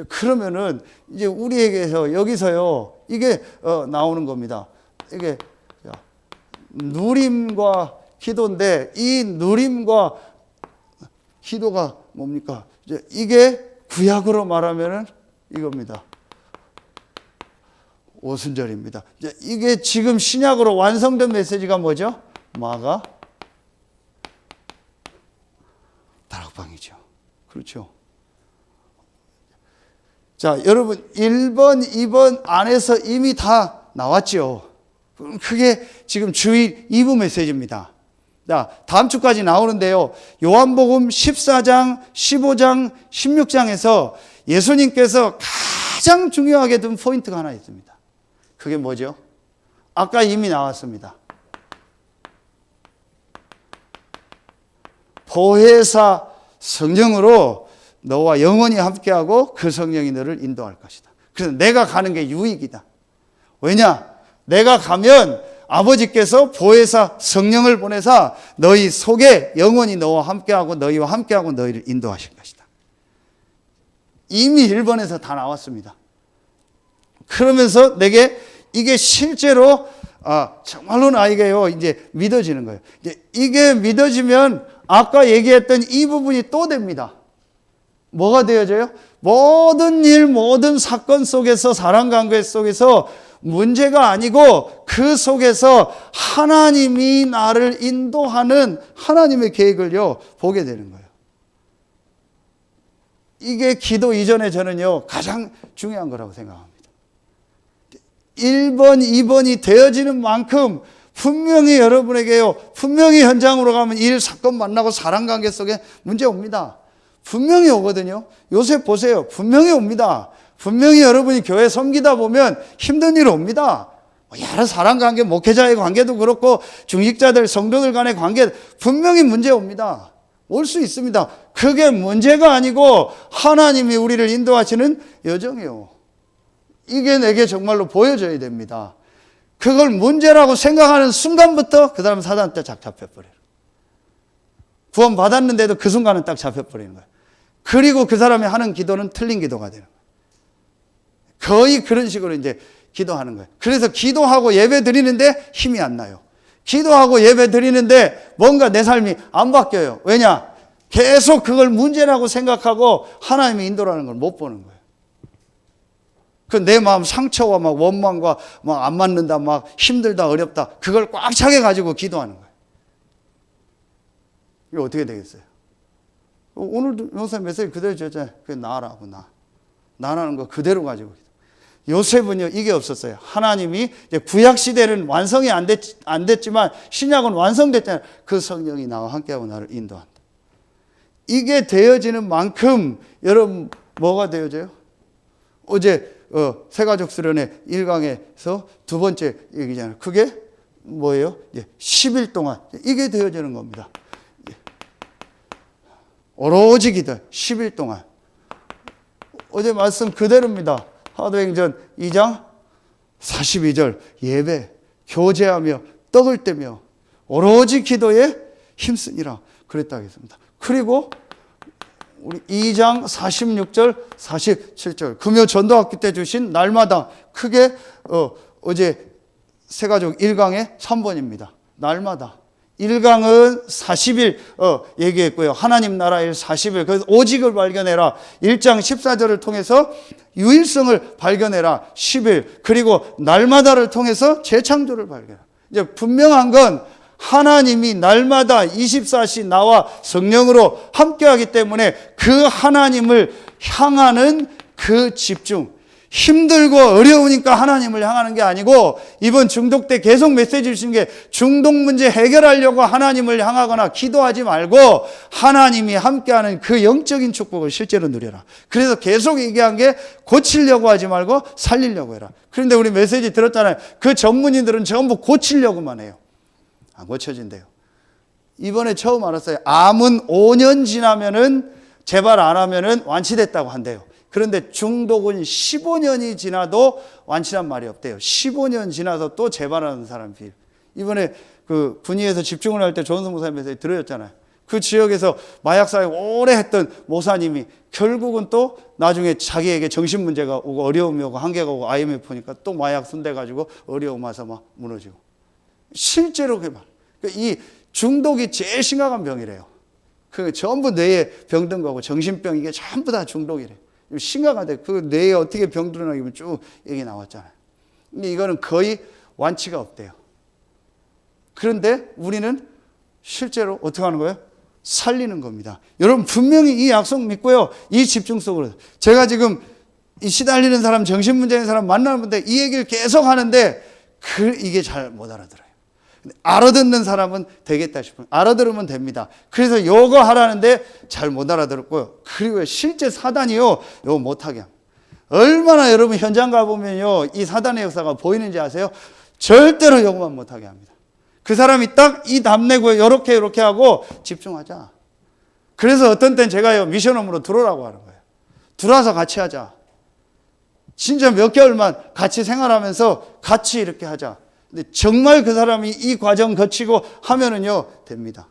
그러면은 이제 우리에게서 여기서요, 이게 나오는 겁니다. 이게 누림과 기도인데, 이 누림과 기도가 뭡니까? 이게 구약으로 말하면은 이겁니다. 오순절입니다. 이게 지금 신약으로 완성된 메시지가 뭐죠? 마가 다락방이죠. 그렇죠. 자, 여러분, 1번, 2번 안에서 이미 다 나왔죠. 그게 지금 주일 2부 메시지입니다. 자, 다음 주까지 나오는데요, 요한복음 14장, 15장, 16장에서 예수님께서 가장 중요하게 둔 포인트가 하나 있습니다. 그게 뭐죠? 아까 이미 나왔습니다. 보혜사 성령으로 너와 영원히 함께하고 그 성령이 너를 인도할 것이다. 그래서 내가 가는 게 유익이다. 왜냐? 내가 가면 아버지께서 보혜사 성령을 보내사 너희 속에 영원히 너와 함께하고 너희와 함께하고 너희를 인도하실 것이다. 이미 1번에서 다 나왔습니다. 그러면서 내게 이게 실제로 정말로 나에게요, 이제 믿어지는 거예요. 이게 믿어지면 아까 얘기했던 이 부분이 또 됩니다. 뭐가 되어져요? 모든 일, 모든 사건 속에서, 사람 관계 속에서 문제가 아니고 그 속에서 하나님이 나를 인도하는 하나님의 계획을요, 보게 되는 거예요. 이게 기도 이전에 저는요, 가장 중요한 거라고 생각합니다. 1번, 2번이 되어지는 만큼 분명히 여러분에게요, 분명히 현장으로 가면 일, 사건 만나고 사람 관계 속에 문제 옵니다. 분명히 오거든요. 요새 보세요. 분명히 옵니다. 분명히 여러분이 교회 섬기다 보면 힘든 일 옵니다. 여러 사람 관계, 목회자의 관계도 그렇고 중직자들, 성도들 간의 관계 분명히 문제 옵니다. 올 수 있습니다. 그게 문제가 아니고 하나님이 우리를 인도하시는 여정이에요. 이게 내게 정말로 보여져야 됩니다. 그걸 문제라고 생각하는 순간부터 그 사람 사단한테 딱 잡혀버려요. 구원 받았는데도 그 순간은 딱 잡혀버리는 거예요. 그리고 그 사람이 하는 기도는 틀린 기도가 되는 거예요. 거의 그런 식으로 이제 기도하는 거예요. 그래서 기도하고 예배 드리는데 힘이 안 나요. 기도하고 예배 드리는데 뭔가 내 삶이 안 바뀌어요. 왜냐? 계속 그걸 문제라고 생각하고 하나님의 인도라는 걸 못 보는 거예요. 그 내 마음 상처와 막 원망과 막 안 맞는다, 막 힘들다, 어렵다, 그걸 꽉 차게 가지고 기도하는 거예요. 이거 어떻게 되겠어요? 오늘도 영상 메시지 그대로 줬잖아요. 그게 나라고, 나라는 거 그대로 가지고. 요셉은요, 이게 없었어요. 하나님이 이제 구약 시대는 완성이 안 됐지만 신약은 완성됐잖아요. 그 성령이 나와 함께하고 나를 인도한다. 이게 되어지는 만큼 여러분 뭐가 되어져요? 어제 새가족 수련회 1강에서 두 번째 얘기잖아요. 그게 뭐예요? 10일 동안 이게 되어지는 겁니다. 오로지 기도 10일 동안. 어제 말씀 그대로입니다. 사도행전 2장 42절 예배 교제하며 떡을 떼며 오로지 기도에 힘쓰니라 그랬다 하겠습니다. 그리고 우리 2장 46절 47절 금요 전도학교 때 주신 날마다 크게 어제 새가족 1강의 3번입니다. 날마다 1강은 40일 얘기했고요. 하나님 나라 일 40일. 그래서 오직을 발견해라. 1장 14절을 통해서 유일성을 발견해라. 10일. 그리고 날마다를 통해서 재창조를 발견해라. 이제 분명한 건 하나님이 날마다 24시 나와 성령으로 함께하기 때문에 그 하나님을 향하는 그 집중. 힘들고 어려우니까 하나님을 향하는 게 아니고 이번 중독 때 계속 메시지 주신 게 중독 문제 해결하려고 하나님을 향하거나 기도하지 말고 하나님이 함께하는 그 영적인 축복을 실제로 누려라. 그래서 계속 얘기한 게 고치려고 하지 말고 살리려고 해라. 그런데 우리 메시지 들었잖아요. 그 전문인들은 전부 고치려고만 해요. 안 고쳐진대요. 이번에 처음 알았어요. 암은 5년 지나면은 재발 안 하면은 완치됐다고 한대요. 그런데 중독은 15년이 지나도 완치란 말이 없대요. 15년 지나서 또 재발하는 사람 비율. 이번에 그 군위에서 집중을 할 때 조은성 목사님에서 들으셨잖아요. 그 지역에서 마약 사역 오래 했던 목사님이 결국은 또 나중에 자기에게 정신 문제가 오고 어려움이 오고 한계가 오고 IMF 오니까 또 마약 손대가지고 어려움 와서 막 무너지고. 실제로 그게 말. 이 중독이 제일 심각한 병이래요. 그 전부 뇌에 병든 거고 정신병 이게 전부 다 중독이래요. 심각한데 그 뇌에 어떻게 병들어나 이면 쭉 얘기 나왔잖아요. 근데 이거는 거의 완치가 없대요. 그런데 우리는 실제로 어떻게 하는 거예요? 살리는 겁니다. 여러분 분명히 이 약속 믿고요. 이 집중 속으로 제가 지금 이 시달리는 사람, 정신 문제인 사람 만나는 분들 이 얘기를 계속 하는데 이게 잘 못 알아들어요. 알아듣는 사람은 되겠다 싶어요. 알아들으면 됩니다. 그래서 요거 하라는데 잘 못 알아들었고요. 그리고 실제 사단이요, 요거 못하게 합니다. 얼마나 여러분 현장 가보면요, 이 사단의 역사가 보이는지 아세요? 절대로 요거만 못하게 합니다. 그 사람이 딱 이 답내고 요렇게 하고 집중하자. 그래서 어떤 땐 제가요, 미션홈으로 들어오라고 하는 거예요. 들어와서 같이 하자. 진짜 몇 개월만 같이 생활하면서 같이 이렇게 하자. 근데 정말 그 사람이 이 과정 거치고 하면은요, 됩니다.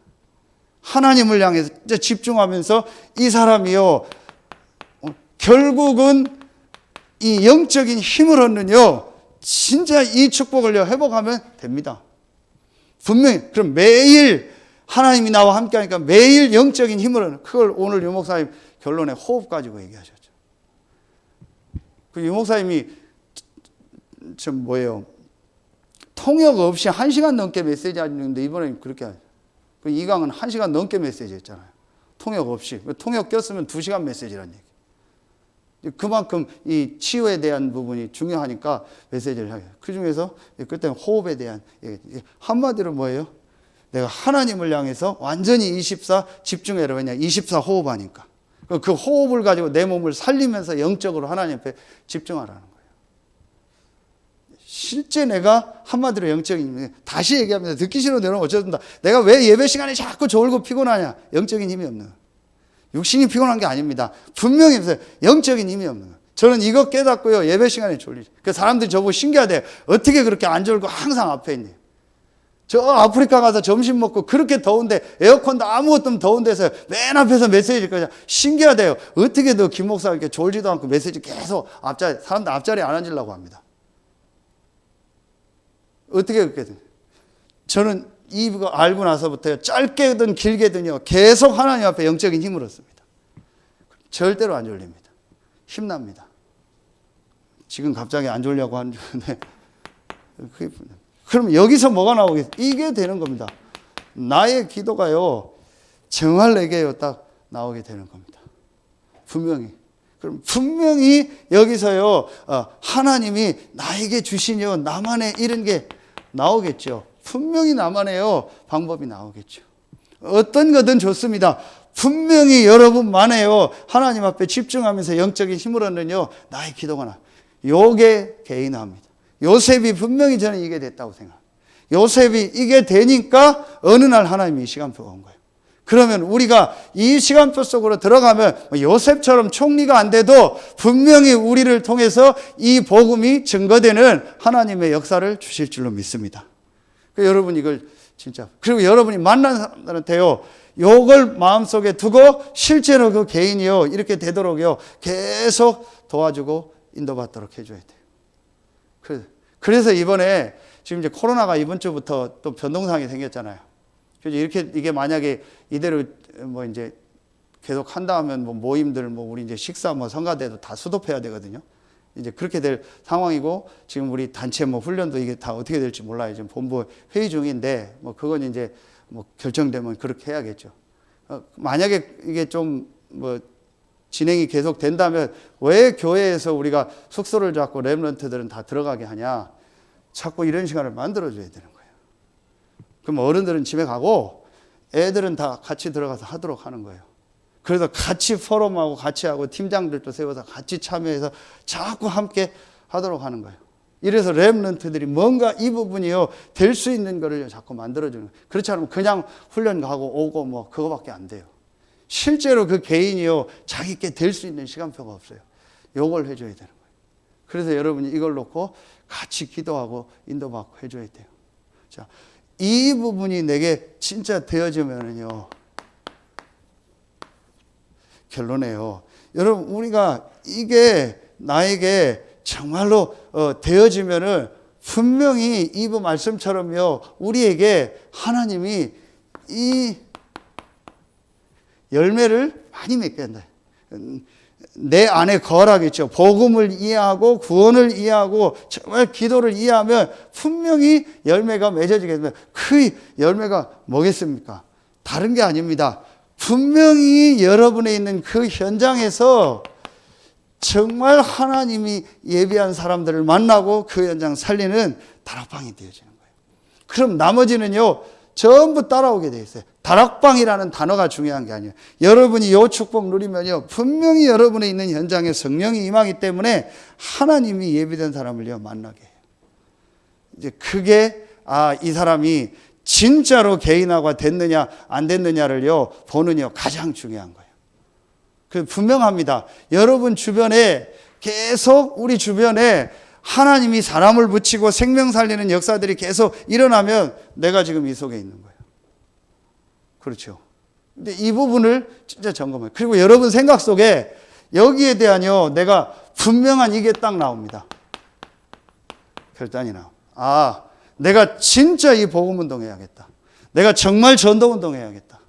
하나님을 향해서 진짜 집중하면서 이 사람이요, 결국은 이 영적인 힘을 얻는요, 진짜 이 축복을요, 회복하면 됩니다. 분명히, 그럼 매일 하나님이 나와 함께 하니까 매일 영적인 힘을 얻는, 그걸 오늘 유 목사님 결론에 호흡 가지고 얘기하셨죠. 그 유 목사님이 통역 없이 1시간 넘게 메시지 하는데 이번에 그렇게 하죠. 그 이강은 1시간 넘게 메시지 했잖아요. 통역 없이. 통역 꼈으면 2시간 메시지란 얘기. 그만큼 이 치유에 대한 부분이 중요하니까 메시지를 하게. 그 중에서 그때는 호흡에 대한 얘기. 한마디로 뭐예요? 내가 하나님을 향해서 완전히 24 집중해라. 왜냐? 24 호흡하니까. 그 호흡을 가지고 내 몸을 살리면서 영적으로 하나님 앞에 집중하라는 거예요. 실제 내가 한마디로 영적인 힘이, 다시 얘기합니다. 듣기 싫으면 내가 어쩌든다. 내가 왜 예배 시간에 자꾸 졸고 피곤하냐? 영적인 힘이 없는 거예요. 육신이 피곤한 게 아닙니다. 분명히 없어요. 영적인 힘이 없는 거예요. 저는 이거 깨닫고요. 예배 시간에 졸리죠. 그 사람들이 저보고 신기하대요. 어떻게 그렇게 안 졸고 항상 앞에 있니? 저 아프리카 가서 점심 먹고 그렇게 더운데 에어컨도 아무것도 더운 데서 맨 앞에서 메시지를 거냐. 신기하대요. 어떻게 너 김 목사 이렇게 졸지도 않고 메시지 계속 앞자리, 사람들 앞자리에 안 앉으려고 합니다. 어떻게 그렇게 돼요? 저는 이거 알고 나서부터요, 짧게든 길게든요, 계속 하나님 앞에 영적인 힘을 얻습니다. 절대로 안 졸립니다. 힘납니다. 지금 갑자기 안 졸려고 하는 중인데, 그럼 여기서 뭐가 나오겠어요? 이게 되는 겁니다. 나의 기도가요, 정말 내게요, 딱 나오게 되는 겁니다. 분명히. 그럼 분명히 여기서요, 하나님이 나에게 주시니요, 나만의 이런 게 나오겠죠. 분명히 나만의요, 방법이 나오겠죠. 어떤 거든 좋습니다. 분명히 여러분만의요, 하나님 앞에 집중하면서 영적인 힘을 얻는요, 나의 기도가 나. 요게 개인화입니다. 요셉이 분명히 저는 이게 됐다고 생각합니다. 요셉이 이게 되니까 어느 날 하나님이 이 시간표가 온 거예요. 그러면 우리가 이 시간표 속으로 들어가면 요셉처럼 총리가 안 돼도 분명히 우리를 통해서 이 복음이 증거되는 하나님의 역사를 주실 줄로 믿습니다. 여러분 이걸 진짜, 그리고 여러분이 만난 사람한테요, 요걸 마음속에 두고 실제로 그 개인이요, 이렇게 되도록요, 계속 도와주고 인도받도록 해줘야 돼요. 그래서 이번에 지금 이제 코로나가 이번 주부터 또 변동상이 생겼잖아요. 그래서 이게 만약에 이대로 뭐 이제 계속 한다 하면 뭐 모임들, 뭐 우리 이제 식사, 뭐 성가대도 다 수도해야 되거든요. 이제 그렇게 될 상황이고, 지금 우리 단체 뭐 훈련도 이게 다 어떻게 될지 몰라요. 지금 본부 회의 중인데, 뭐 그건 이제 뭐 결정되면 그렇게 해야겠죠. 만약에 이게 좀 뭐 진행이 계속 된다면 왜 교회에서 우리가 숙소를 잡고 렘넌트들은 다 들어가게 하냐? 자꾸 이런 시간을 만들어줘야 되는 거예요. 그럼 어른들은 집에 가고 애들은 다 같이 들어가서 하도록 하는 거예요. 그래서 같이 포럼하고 같이 하고 팀장들도 세워서 같이 참여해서 자꾸 함께 하도록 하는 거예요. 이래서 렘넌트들이 뭔가 이 부분이요, 될 수 있는 거를 자꾸 만들어주는 거예요. 그렇지 않으면 그냥 훈련 가고 오고 뭐 그거밖에 안 돼요. 실제로 그 개인이요, 자기께 될 수 있는 시간표가 없어요. 요걸 해줘야 되는 거예요. 그래서 여러분이 이걸 놓고 같이 기도하고 인도받고 해줘야 돼요. 자, 이 부분이 내게 진짜 되어지면은요, 결론이에요. 여러분, 우리가 이게 나에게 정말로 되어지면은 분명히 이 말씀처럼요, 우리에게 하나님이 이 열매를 많이 맺게 한다. 내 안에 거하겠죠. 복음을 이해하고 구원을 이해하고 정말 기도를 이해하면 분명히 열매가 맺어지게 되면, 그 열매가 뭐겠습니까? 다른 게 아닙니다. 분명히 여러분에 있는 그 현장에서 정말 하나님이 예비한 사람들을 만나고 그 현장 살리는 다락방이 되어지는 거예요. 그럼 나머지는요, 전부 따라오게 되어 있어요. 다락방이라는 단어가 중요한 게 아니에요. 여러분이 이 축복 누리면요, 분명히 여러분에 있는 현장에 성령이 임하기 때문에 하나님이 예비된 사람을요, 만나게 해요. 이제 그게, 이 사람이 진짜로 개인화가 됐느냐 안 됐느냐를요, 보는요, 가장 중요한 거예요. 그 분명합니다. 여러분 주변에 계속, 우리 주변에 하나님이 사람을 붙이고 생명 살리는 역사들이 계속 일어나면 내가 지금 이 속에 있는 거예요. 그렇죠. 근데 이 부분을 진짜 점검해요. 그리고 여러분 생각 속에 여기에 대한요, 내가 분명한 이게 딱 나옵니다. 결단이 나와. 내가 진짜 이 복음 운동해야겠다. 내가 정말 전도 운동해야겠다.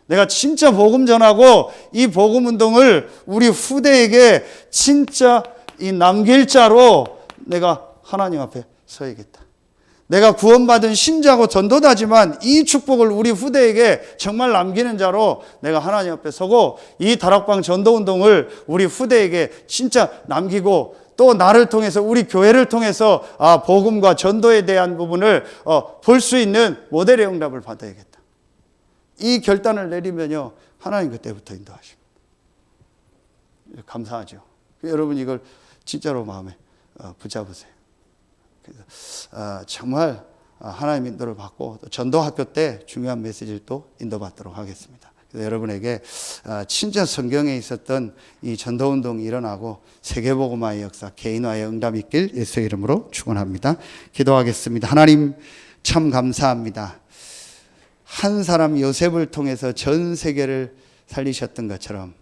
내가 진짜 복음 전하고 이 복음 운동을 우리 후대에게 진짜 이 남길 자로 내가 하나님 앞에 서야겠다. 내가 구원받은 신자고 전도자지만 이 축복을 우리 후대에게 정말 남기는 자로 내가 하나님 앞에 서고, 이 다락방 전도운동을 우리 후대에게 진짜 남기고, 또 나를 통해서, 우리 교회를 통해서 복음과 전도에 대한 부분을 볼 수 있는 모델의 응답을 받아야겠다. 이 결단을 내리면요, 하나님 그때부터 인도하십니다. 감사하죠. 여러분 이걸 진짜로 마음에 붙잡으세요. 그래서 정말 하나님 인도를 받고, 또 전도학교 때 중요한 메시지를 또 인도받도록 하겠습니다. 그래서 여러분에게 진짜 성경에 있었던 이 전도운동이 일어나고 세계복음화의 역사, 개인화의 응답이 있길 예수의 이름으로 축원합니다. 기도하겠습니다. 하나님 참 감사합니다. 한 사람 요셉을 통해서 전 세계를 살리셨던 것처럼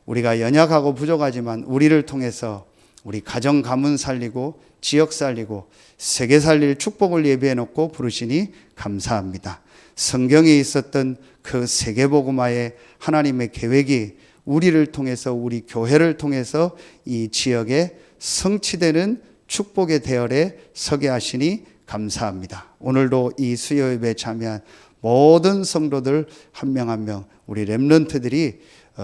우리가 연약하고 부족하지만 우리를 통해서 우리 가정 가문 살리고 지역 살리고 세계 살릴 축복을 예비해 놓고 부르시니 감사합니다. 성경에 있었던 그 세계복음화의 하나님의 계획이 우리를 통해서, 우리 교회를 통해서 이 지역에 성취되는 축복의 대열에 서게 하시니 감사합니다. 오늘도 이 수요 예배에 참여한 모든 성도들 한 명 한 명 우리 렘넌트들이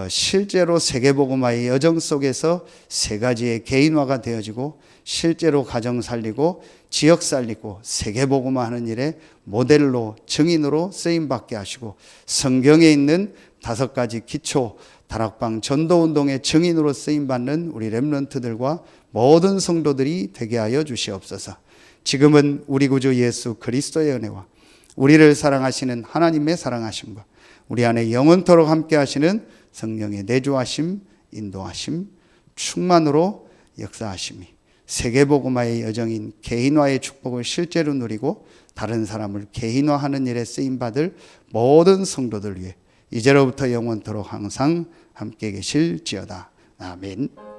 실제로 세계복음화의 여정 속에서 세 가지의 개인화가 되어지고 실제로 가정 살리고 지역 살리고 세계복음화하는 일에 모델로 증인으로 쓰임받게 하시고 성경에 있는 5가지 기초 다락방 전도운동의 증인으로 쓰임받는 우리 렘넌트들과 모든 성도들이 되게 하여 주시옵소서. 지금은 우리 구주 예수 그리스도의 은혜와 우리를 사랑하시는 하나님의 사랑하심과 우리 안에 영원토록 함께 하시는 성령의 내주하심, 인도하심, 충만으로 역사하심이 세계복음화의 여정인 개인화의 축복을 실제로 누리고 다른 사람을 개인화하는 일에 쓰임받을 모든 성도들 위해 이제로부터 영원토록 항상 함께 계실지어다. 아멘.